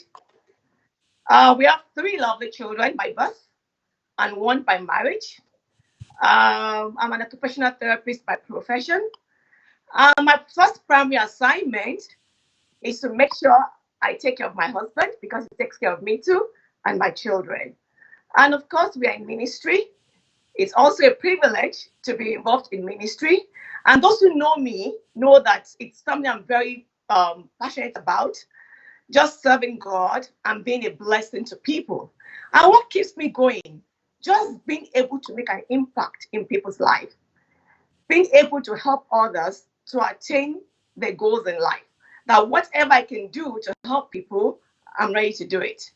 We have 3 lovely children by birth and 1 by marriage. I'm an occupational therapist by profession. My first primary assignment is to make sure I take care of my husband because he takes care of me too and my children. And of course, we are in ministry. It's also a privilege to be involved in ministry. And those who know me know that it's something I'm very passionate about, just serving God and being a blessing to people. And what keeps me going? Just being able to make an impact in people's life, being able to help others to attain their goals in life. That whatever I can do to help people, I'm ready to do it.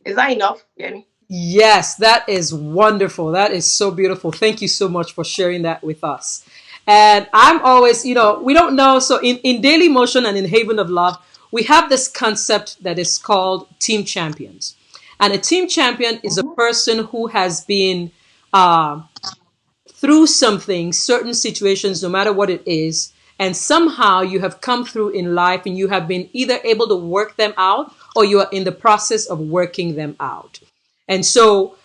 Is that enough, Yemi? Yes, that is wonderful. That is so beautiful. Thank you so much for sharing that with us. And I'm always, we don't know. So in Daily Motion and in Haven of Love, we have this concept that is called team champions. And a team champion is a person who has been through something, certain situations, no matter what it is, and somehow you have come through in life and you have been either able to work them out or you are in the process of working them out. And so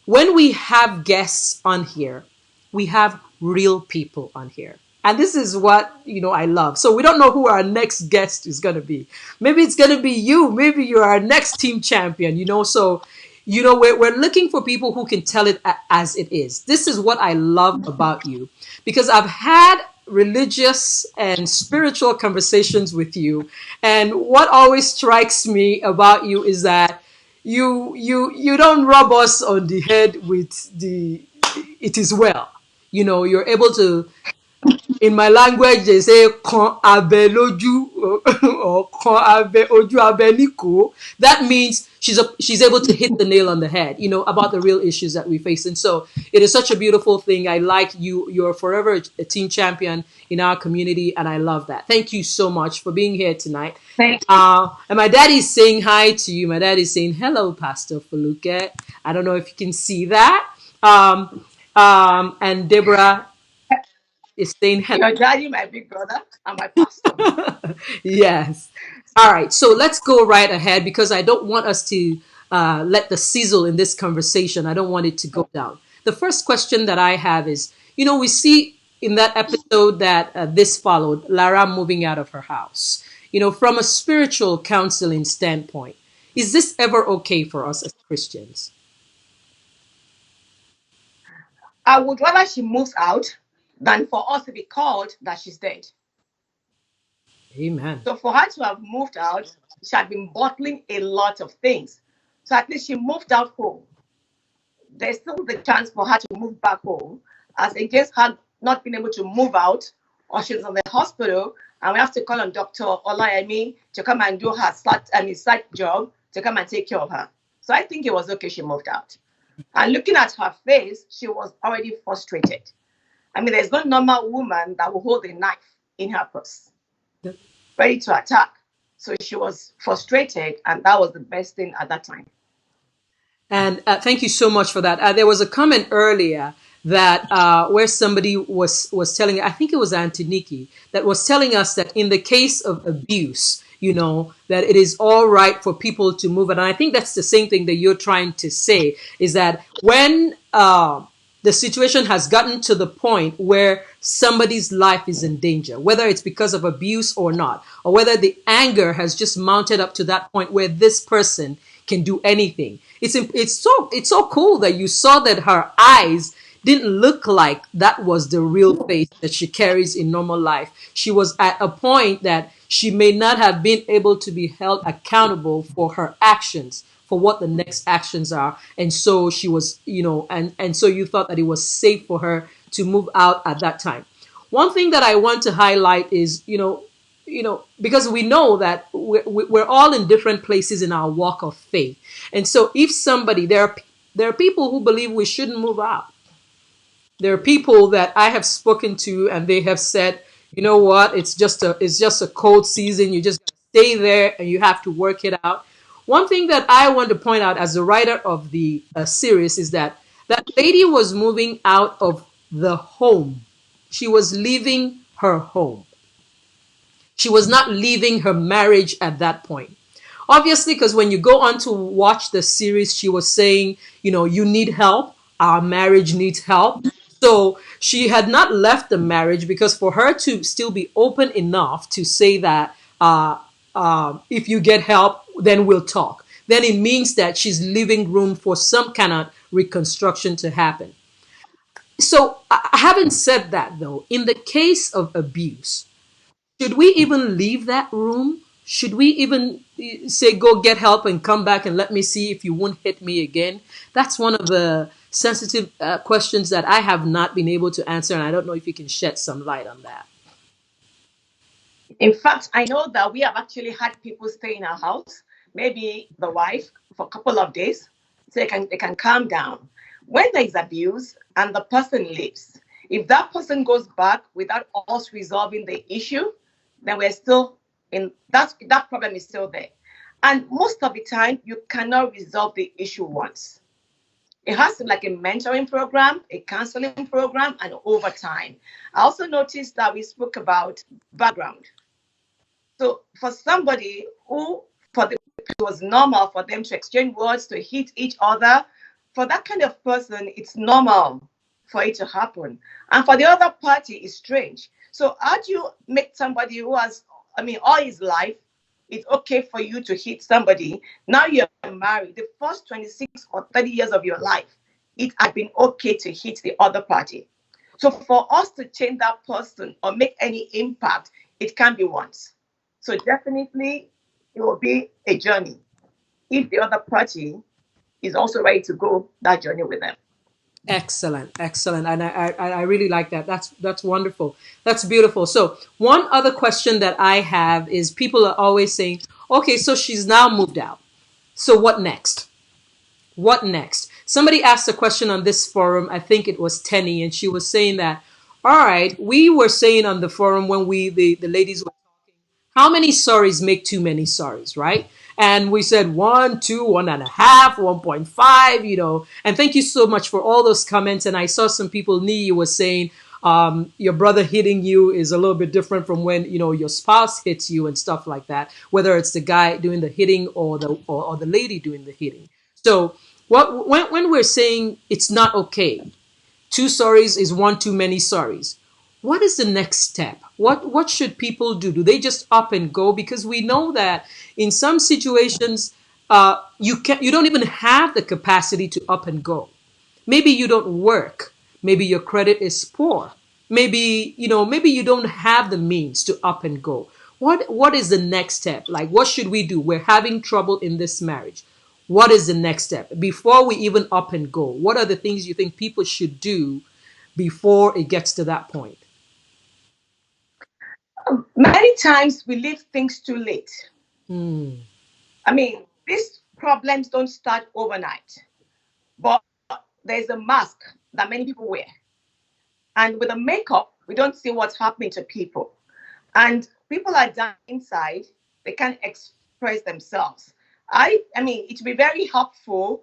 when we have guests on here, we have real people on here. And this is what, I love. So we don't know who our next guest is going to be. Maybe it's going to be you. Maybe you're our next team champion, So, we're looking for people who can tell it as it is. This is what I love about you, because I've had religious and spiritual conversations with you. And what always strikes me about you is that you don't rub us on the head with it is well. You're able to, in my language, they say "kan abe loju" or "kan abe oju abe niko." That means she's able to hit the nail on the head, about the real issues that we face. And so it is such a beautiful thing. I like you. You're forever a team champion in our community, and I love that. Thank you so much for being here tonight. Thank you. And my daddy's saying hi to you. My daddy's saying hello, Pastor Foluke. I don't know if you can see that. And Deborah is saying hello. Your daddy, my big brother, and my pastor. Yes. All right. So let's go right ahead because I don't want us to let the sizzle in this conversation. I don't want it to go down. The first question that I have is, we see in that episode that this followed, Lara moving out of her house. From a spiritual counseling standpoint, is this ever okay for us as Christians? I would rather she moves out than for us to be called that she's dead. Amen. So for her to have moved out, she had been bottling a lot of things. So at least she moved out home. There's still the chance for her to move back home, as against her not being able to move out, or she's in the hospital, and we have to call on Dr. Olateju to come and do her side job to come and take care of her. So I think it was okay she moved out. And looking at her face, she was already frustrated. There's no normal woman that will hold a knife in her purse, ready to attack. So she was frustrated, and that was the best thing at that time. And thank you so much for that. There was a comment earlier that where somebody was telling, I think it was Auntie Nikki, that was telling us that in the case of abuse, that it is all right for people to move. And I think that's the same thing that you're trying to say, is that when the situation has gotten to the point where somebody's life is in danger, whether it's because of abuse or not, or whether the anger has just mounted up to that point where this person can do anything. It's so cool that you saw that her eyes didn't look like that was the real face that she carries in normal life. She was at a point that she may not have been able to be held accountable for her actions, for what the next actions are. And so she was, and so you thought that it was safe for her to move out at that time. One thing that I want to highlight is, because we know that we're all in different places in our walk of faith. And so if somebody, there are people who believe we shouldn't move out. There are people that I have spoken to and they have said, you know what, it's just a cold season. You just stay there and you have to work it out. One thing that I want to point out as the writer of the series is that that lady was moving out of the home. She was leaving her home. She was not leaving her marriage at that point. Obviously, because when you go on to watch the series, she was saying, you need help. Our marriage needs help. So she had not left the marriage, because for her to still be open enough to say that if you get help, then we'll talk, then it means that she's leaving room for some kind of reconstruction to happen. So, having said that, though, in the case of abuse, should we even leave that room? Should we even say, go get help and come back and let me see if you won't hit me again? That's one of the sensitive questions that I have not been able to answer. And I don't know if you can shed some light on that. In fact, I know that we have actually had people stay in our house, maybe the wife, for a couple of days, so they can calm down. When there is abuse and the person leaves, if that person goes back without us resolving the issue, then we're still in that problem is still there. And most of the time, you cannot resolve the issue once. It has to be like a mentoring program, a counseling program, and over time. I also noticed that we spoke about background. So for somebody who, it was normal for them to exchange words, to hit each other, for that kind of person, it's normal for it to happen. And for the other party, it's strange. So how do you make somebody who has, all his life, it's okay for you to hit somebody. Now you're married. The first 26 or 30 years of your life, it had been okay to hit the other party. So for us to change that person or make any impact, it can be once. So definitely it will be a journey if the other party is also ready to go that journey with them. Excellent. And I really like that. That's wonderful. That's beautiful. So one other question that I have is, people are always saying, okay, so she's now moved out. So what next? What next? Somebody asked a question on this forum. I think it was Tenny, and she was saying that, all right, we were saying on the forum when the ladies were talking, how many sorries make too many sorries, right? And we said 1, 2, 1.5, 1.5, and thank you so much for all those comments. And I saw some people, Nii was saying, your brother hitting you is a little bit different from when, your spouse hits you and stuff like that, whether it's the guy doing the hitting or the lady doing the hitting. So when we're saying it's not okay, 2 sorries is 1 too many sorries, what is the next step? What should people do? Do they just up and go? Because we know that in some situations, you don't even have the capacity to up and go. Maybe you don't work. Maybe your credit is poor. Maybe you don't have the means to up and go. What is the next step? Like, what should we do? We're having trouble in this marriage. What is the next step? Before we even up and go, what are the things you think people should do before it gets to that point? Many times we leave things too late. These problems don't start overnight, but there's a mask that many people wear. And with the makeup, we don't see what's happening to people. And people are down inside, they can't express themselves. It would be very helpful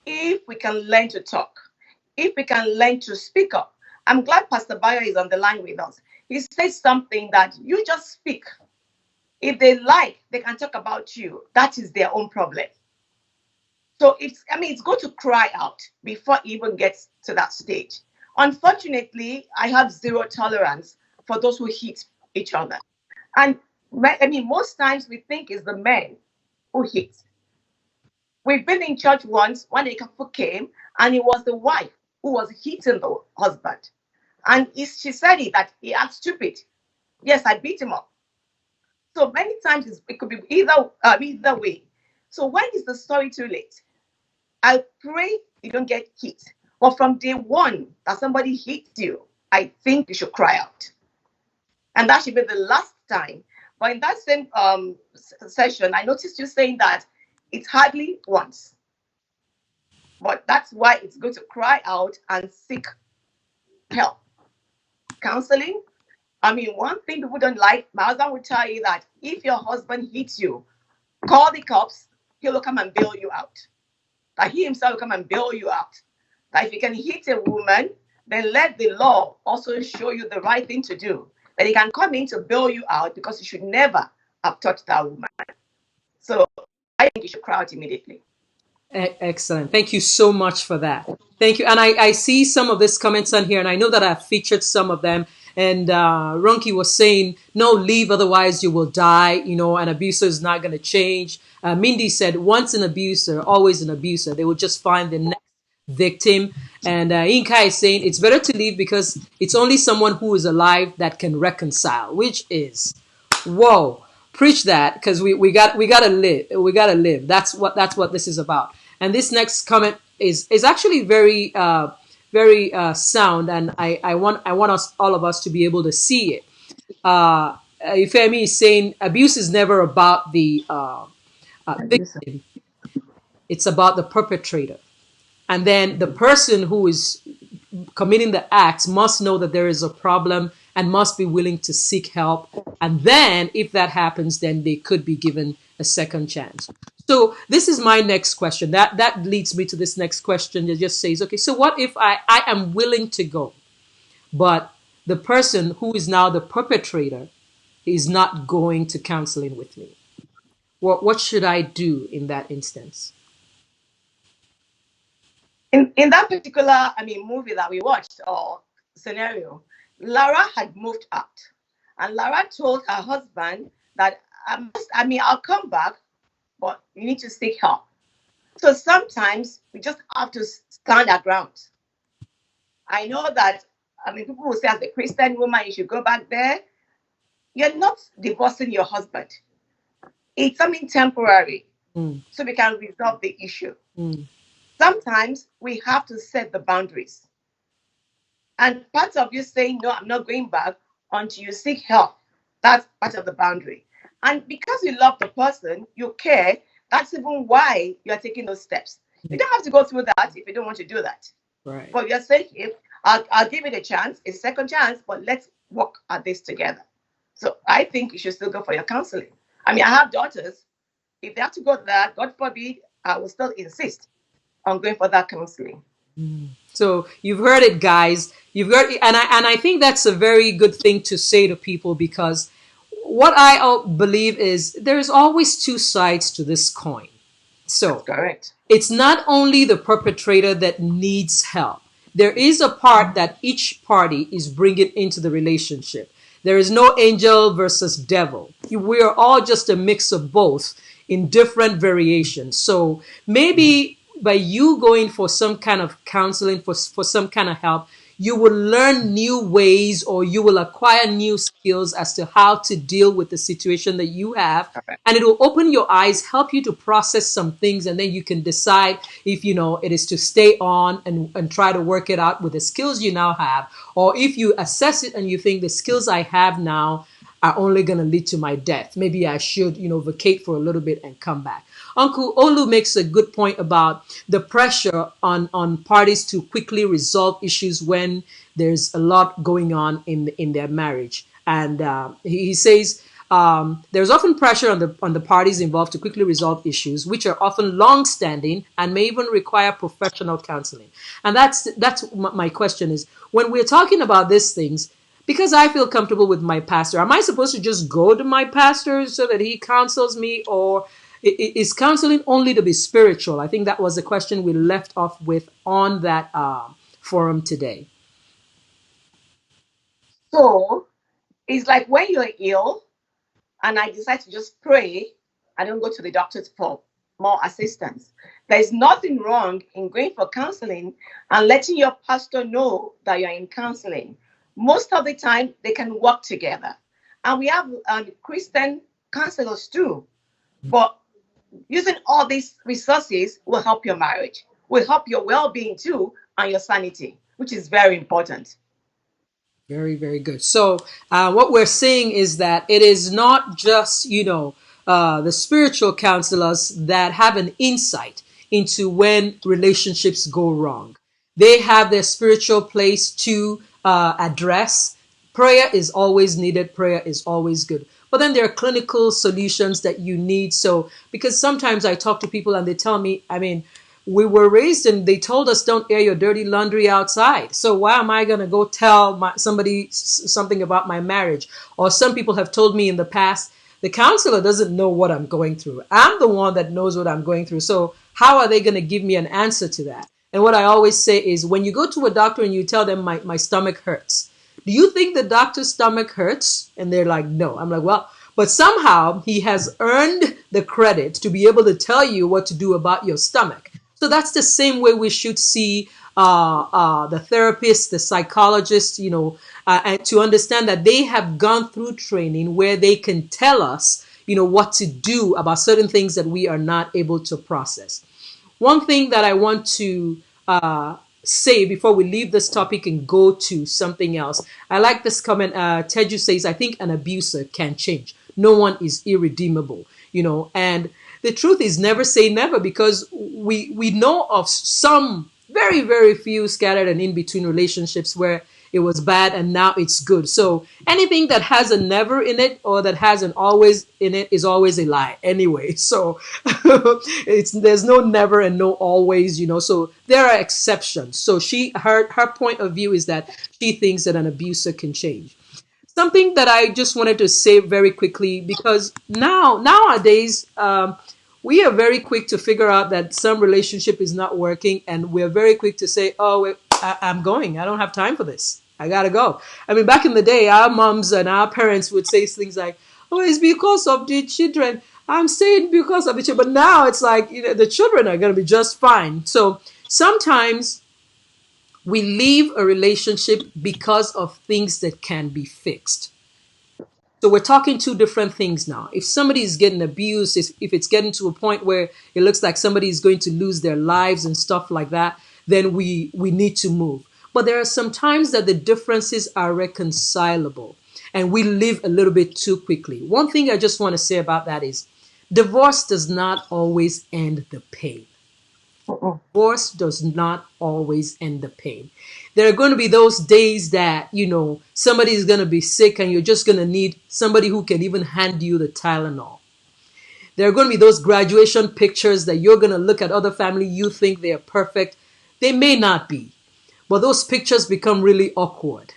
if we can learn to talk, if we can learn to speak up. I'm glad Pastor Bayo is on the line with us. He says something that you just speak. If they like, they can talk about you. That is their own problem. So it's good to cry out before it even gets to that stage. Unfortunately, I have zero tolerance for those who hit each other. And most times we think it's the men who hit. We've been in church once when a couple came, and it was the wife who was hitting the husband. And she said it that he acted stupid. Yes, I beat him up. So many times it could be either way. So when is the story too late? I pray you don't get hit. But from day one that somebody hits you, I think you should cry out. And that should be the last time. But in that same session, I noticed you saying that it's hardly once. But that's why it's good to cry out and seek help. Counseling. I mean, one thing people don't like, my husband will tell you that if your husband hits you, call the cops, he will come and bail you out. That he himself will come and bail you out. That if you can hit a woman, then let the law also show you the right thing to do. That he can come in to bail you out because you should never have touched that woman. So I think you should cry out immediately. Excellent. Thank you so much for that. Thank you. And I see some of these comments on here, and I know that I've featured some of them. And Ronki was saying, no, leave, otherwise you will die. You know, an abuser is not going to change. Mindy said, once an abuser, always an abuser. They will just find the next victim. And Inka is saying, it's better to leave because it's only someone who is alive that can reconcile, which is, whoa, preach that, because we gotta live. That's what this is about. And this next comment is actually very sound, and I want us, all of us, to be able to see it. Ifemi is saying abuse is never about the victim; it's about the perpetrator, and then the person who is committing the acts must know that there is a problem and must be willing to seek help. And then if that happens, then they could be given a second chance. So this is my next question. That leads me to this next question. It just says, okay, so what if I am willing to go, but the person who is now the perpetrator is not going to counseling with me? What should I do in that instance? In that particular, movie that we watched or scenario, Lara had moved out, and Lara told her husband that I'll come back, but you need to seek help. So sometimes we just have to stand our ground. I know that people will say, as a Christian woman, you should go back there. You're not divorcing your husband. It's something temporary, so we can resolve the issue. Sometimes we have to set the boundaries. And part of you saying, no, I'm not going back until you seek help. That's part of the boundary. And because you love the person, you care, that's even why you're taking those steps. You don't have to go through that if you don't want to do that. Right. But you're saying, I'll give it a second chance, but let's work at this together. So I think you should still go for your counseling. I have daughters. If they have to go to that, God forbid, I will still insist on going for that counseling. So you've heard it, guys. You've heard it, and I think that's a very good thing to say to people, because what I believe is there's always two sides to this coin. So That's correct. It's not only the perpetrator that needs help. There is a part that each party is bringing into the relationship. There is no angel versus devil. We are all just a mix of both in different variations. So maybe by you going for some kind of counseling, for some kind of help, you will learn new ways, or you will acquire new skills as to how to deal with the situation that you have. Okay. And it will open your eyes, help you to process some things, and then you can decide if, it is to stay on and try to work it out with the skills you now have, or if you assess it and you think the skills I have now are only going to lead to my death. Maybe I should, vacate for a little bit and come back. Uncle Olu makes a good point about the pressure on parties to quickly resolve issues when there's a lot going on in their marriage. And he says there's often pressure on the parties involved to quickly resolve issues, which are often long-standing and may even require professional counseling. And that's my question is, when we're talking about these things, because I feel comfortable with my pastor, am I supposed to just go to my pastor so that he counsels me, or is counseling only to be spiritual? I think that was the question we left off with on that forum today. So it's like when you're ill and I decide to just pray, I don't go to the doctors for more assistance. There's nothing wrong in going for counseling and letting your pastor know that you're in counseling. Most of the time, they can work together. And we have Christian counselors too. But using all these resources will help your marriage, will help your well-being too, and your sanity, which is very important. Very, very good. So, what we're saying is that it is not just, the spiritual counselors that have an insight into when relationships go wrong. They have their spiritual place to address. Prayer is always needed. Prayer is always good. But then there are clinical solutions that you need. So, because sometimes I talk to people and they tell me, we were raised and they told us don't air your dirty laundry outside. So why am I going to go tell somebody something about my marriage? Or some people have told me in the past, the counselor doesn't know what I'm going through. I'm the one that knows what I'm going through. So how are they going to give me an answer to that? And what I always say is when you go to a doctor and you tell them my stomach hurts, do you think the doctor's stomach hurts? And they're like, no. I'm like, well, but somehow he has earned the credit to be able to tell you what to do about your stomach. So that's the same way we should see the therapist, the psychologist, and to understand that they have gone through training where they can tell us, what to do about certain things that we are not able to process. One thing that I want to say before we leave this topic and go to something else, I like this comment. Teju says, I think an abuser can change. No one is irredeemable, and the truth is never say never, because we know of some very, very few scattered and in between relationships where it was bad and now it's good. So anything that has a never in it or that has an always in it is always a lie anyway. So there's no never and no always, so there are exceptions. So her point of view is that she thinks that an abuser can change. Something that I just wanted to say very quickly, because nowadays, we are very quick to figure out that some relationship is not working, and we're very quick to say, oh, I'm going. I don't have time for this. I gotta go. Back in the day, our moms and our parents would say things like, oh, it's because of the children. I'm saying because of the children. But now it's like, the children are going to be just fine. So sometimes we leave a relationship because of things that can be fixed. So we're talking two different things now. If somebody is getting abused, if it's getting to a point where it looks like somebody is going to lose their lives and stuff like that, then we need to move. But there are some times that the differences are reconcilable and we live a little bit too quickly. One thing I just want to say about that is divorce does not always end the pain. Divorce does not always end the pain. There are going to be those days that, somebody is going to be sick and you're just going to need somebody who can even hand you the Tylenol. There are going to be those graduation pictures that you're going to look at other family, you think they are perfect. They may not be, but those pictures become really awkward.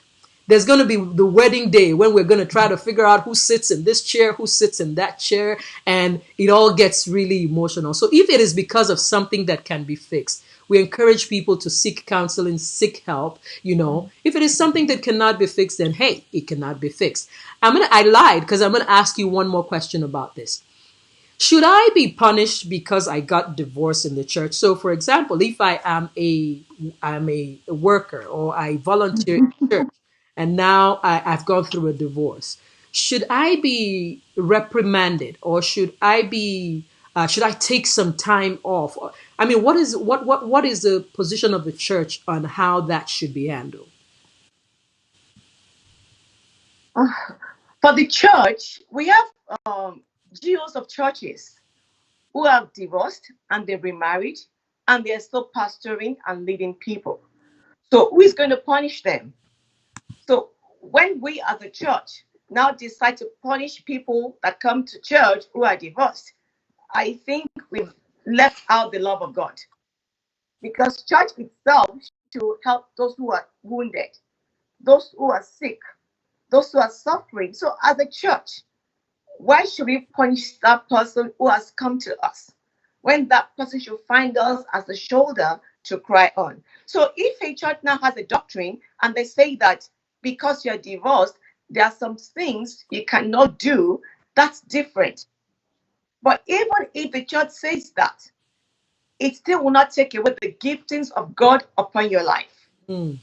There's going to be the wedding day when we're going to try to figure out who sits in this chair, who sits in that chair, and it all gets really emotional. So if it is because of something that can be fixed, we encourage people to seek counseling, seek help. If it is something that cannot be fixed, then hey, it cannot be fixed. I lied because I'm going to ask you one more question about this. Should I be punished because I got divorced in the church? So, for example, if I am a worker or I volunteer in church, and now I've gone through a divorce, should I be reprimanded or should I take some time off? What is the position of the church on how that should be handled? For the church, we have GOs of churches who have divorced and they've remarried and they're still pastoring and leading people. So who is going to punish them? So when we as a church now decide to punish people that come to church who are divorced, I think we've left out the love of God. Because church itself should help those who are wounded, those who are sick, those who are suffering. So as a church, why should we punish that person who has come to us when that person should find us as a shoulder to cry on? So if a church now has a doctrine and they say that because you're divorced, there are some things you cannot do, that's different. But even if the church says that, it still will not take away the giftings of God upon your life. Mm.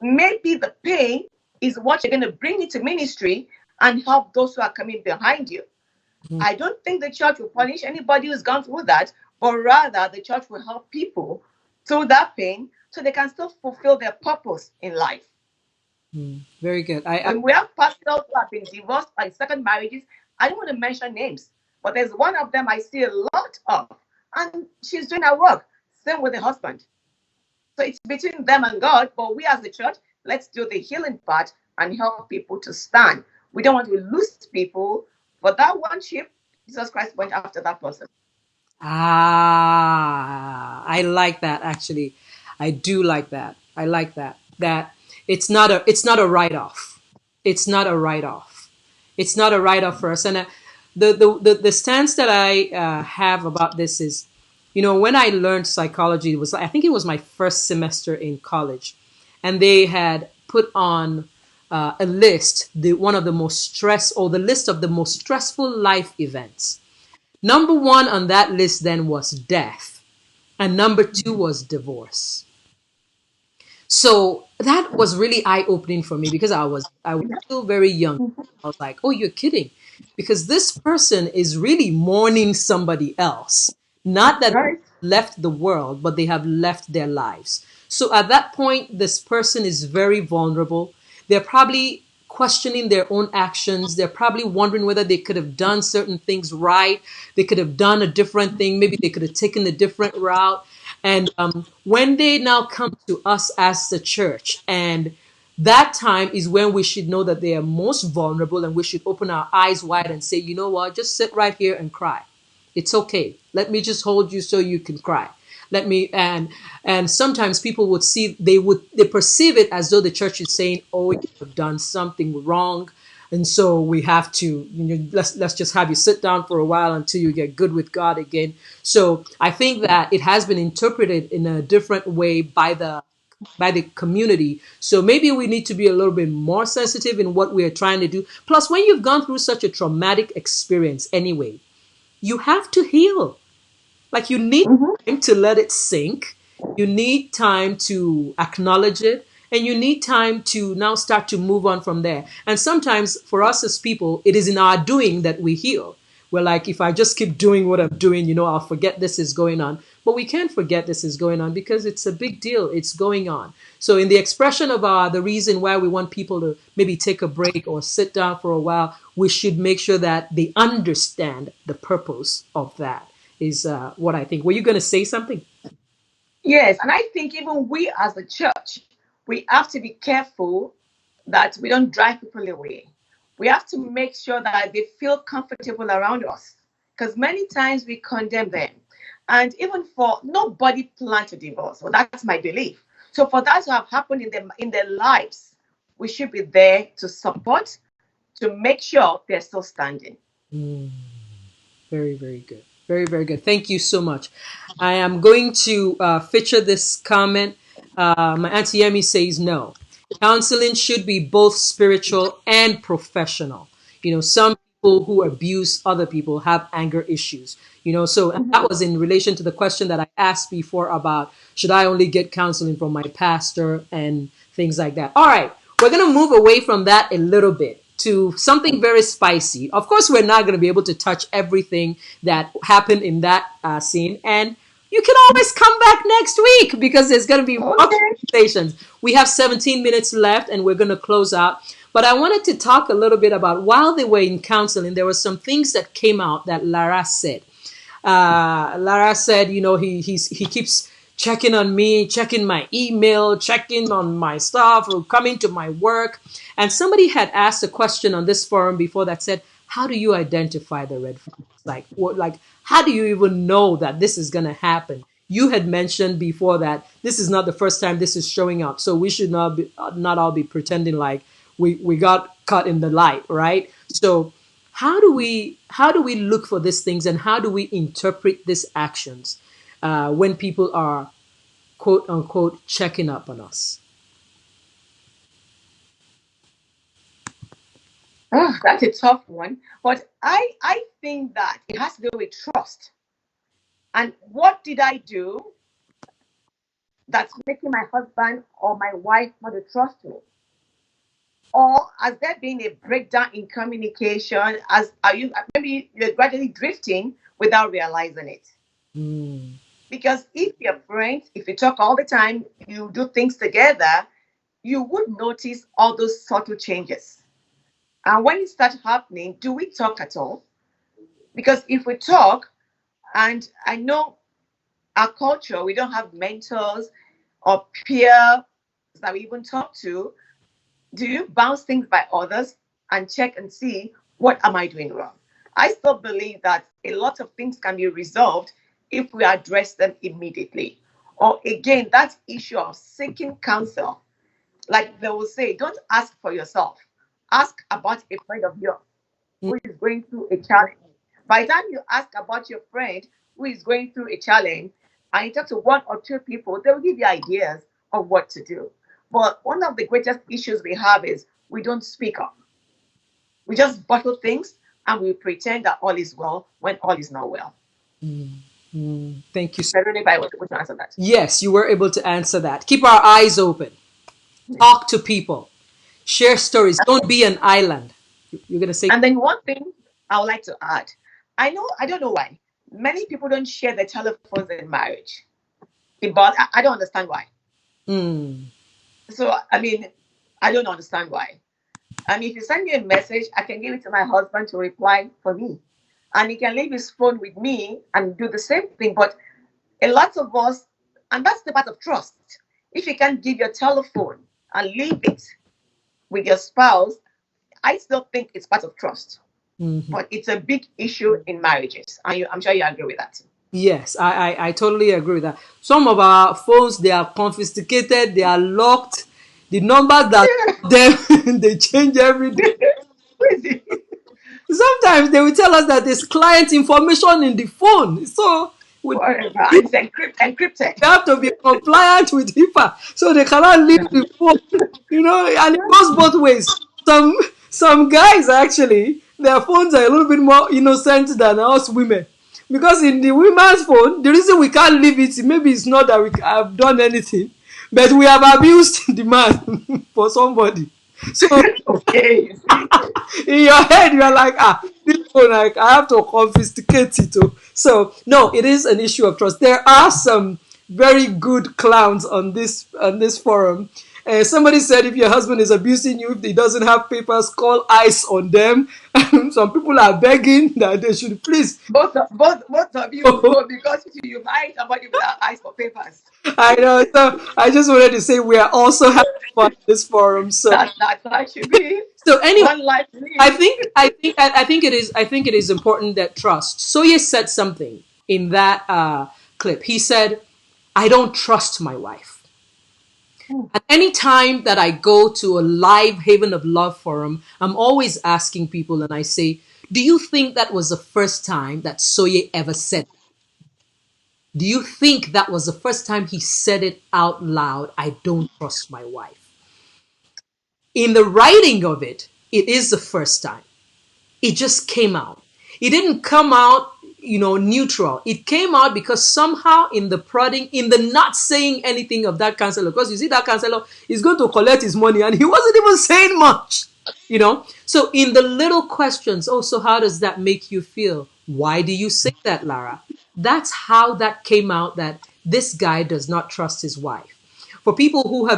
Maybe the pain is what you're going to bring into ministry and help those who are coming behind you. I don't think the church will punish anybody who's gone through that, but rather the church will help people through that pain so they can still fulfill their purpose in life. Very good. When we have pastors who have been divorced by second marriages, I don't want to mention names, but there's one of them I see a lot of, and she's doing her work. Same with the husband. So it's between them and God, but we as the church, let's do the healing part and help people to stand. We don't want to lose people. For that one sheep, Jesus Christ went after that person. I like that actually. I do like that. I like that. That it's not a write-off. It's not a write-off. It's not a write-off for us. And the stance that I have about this is, when I learned psychology, I think it was my first semester in college, and they had put on a list, the list of the most stressful life events. Number one on that list then was death, and number two was divorce. So that was really eye-opening for me because I was still very young. I was like, "Oh, you're kidding," because this person is really mourning somebody else. Not that Right. they left the world, but they have left their lives. So at that point, this person is very vulnerable. They're probably questioning their own actions. They're probably wondering whether they could have done certain things right. They could have done a different thing. Maybe they could have taken a different route. And when they now come to us as the church, and that time is when we should know that they are most vulnerable, and we should open our eyes wide and say, you know what, just sit right here and cry. It's okay. Let me just hold you so you can cry. Let me, and sometimes people would see, they perceive it as though the church is saying, oh, you have done something wrong, and so we have to, let's just have you sit down for a while until you get good with God again. So I think that it has been interpreted in a different way by the community. So maybe we need to be a little bit more sensitive in what we are trying to do. Plus, when you've gone through such a traumatic experience anyway, you have to heal. Like, you need time to let it sink. You need time to acknowledge it. And you need time to now start to move on from there. And sometimes for us as people, it is in our doing that we heal. We're like, if I just keep doing what I'm doing, I'll forget this is going on. But we can't forget this is going on because it's a big deal. It's going on. So in the expression of the reason why we want people to maybe take a break or sit down for a while, we should make sure that they understand the purpose of that is what I think. Were you going to say something? Yes, and I think even we as a church, we have to be careful that we don't drive people away. We have to make sure that they feel comfortable around us, because many times we condemn them. And even for nobody planned to divorce, well, that's my belief. So for that to have happened in their lives, we should be there to support, to make sure they're still standing. Very, very good. Very, very good. Thank you so much. I am going to feature this comment. My Auntie Yemi says no. Counseling should be both spiritual and professional. Some people who abuse other people have anger issues. So and that was in relation to the question that I asked before about should I only get counseling from my pastor and things like that. All right, we're going to move away from that a little bit to something very spicy. Of course, we're not going to be able to touch everything that happened in that scene. And you can always come back next week because there's going to be more conversations. We have 17 minutes left and we're going to close out. But I wanted to talk a little bit about while they were in counseling, there were some things that came out that Lara said. Lara said, he keeps checking on me, checking my email, checking on my stuff, or coming to my work. And somebody had asked a question on this forum before that said, how do you identify the red flags? How do you even know that this is going to happen? You had mentioned before that this is not the first time this is showing up. So we should not all be pretending like we got caught in the light, right? So how do we look for these things, and how do we interpret these actions when people are quote unquote checking up on us? Oh, that's a tough one. But I think that it has to do with trust. Because many times we condemn them. And even for nobody planned to divorce. Well, that's my belief. So for that to have happened in their lives, we should be there to support, to make sure that they're still standing. And what did I do that's making my husband or my wife not to trust me? Or has there been a breakdown in communication? As are you maybe you're gradually drifting without realizing it? Because if you're friends, if you talk all the time, you do things together, you would notice all those subtle changes. And when it starts happening, do we talk at all? Because if we talk, and I know our culture, we don't have mentors or peers that we even talk to. Do you bounce things by others and check and see what am I doing wrong? I still believe that a lot of things can be resolved if we address them immediately. Or again, that issue of seeking counsel. Like they will say, don't ask for yourself. Ask about a friend of yours who is going through a challenge. By the time you ask about your friend who is going through a challenge, and you talk to one or two people, they will give you ideas of what to do. But one of the greatest issues we have is we don't speak up. We just bottle things and we pretend that all is well when all is not well. Thank you. I don't know if I was able to answer that. Yes, you were able to answer that. Keep our eyes open. Talk to people. Share stories. Don't be an island. You're going to say. And then one thing I would like to add. I don't know why. Many people don't share their telephones in marriage. But I don't understand why. So, I mean, I don't understand why. I mean, if you send me a message, I can give it to my husband to reply for me. And he can leave his phone with me and do the same thing. But a lot of us, and that's the part of trust. If you can give your telephone and leave it with your spouse, I still think it's part of trust. But it's a big issue in marriages. I'm sure you agree with that. Yes, I totally agree with that. Some of our phones, they are confiscated, they are locked. The numbers that they change every day. Sometimes they will tell us that there's client information in the phone. So it's encrypted. they have to be compliant with HIPAA. So they cannot leave the phone. And it goes both ways. Some guys actually, their phones are a little bit more innocent than us women. Because in the women's phone, the reason we can't leave it, maybe it's not that we have done anything, but we have abused the man for somebody. So okay. In your head, you are like, this phone, I have to confiscate it. So no, it is an issue of trust. There are some very good clowns on this forum. Somebody said if your husband is abusing you, if he doesn't have papers, call ICE on them. Some people are begging that they should please. Both of you go because you married somebody without ICE for papers. I know. So I just wanted to say we are also having fun in this forum. So that should be. So anyway, one life. I think it is important that trust. Soye said something in that clip. He said, "I don't trust my wife." At any time that I go to a live Haven of Love forum, I'm always asking people, and I say, "Do you think that was the first time that Soye ever said that? Do you think that was the first time he said it out loud? I don't trust my wife." In the writing of it, it is the first time. It just came out. It didn't come out, neutral. It came out because somehow in the prodding, in the not saying anything of that counselor, because you see that counselor is going to collect his money and he wasn't even saying much, So in the little questions, so how does that make you feel? Why do you say that, Lara? That's how that came out, that this guy does not trust his wife. For people who have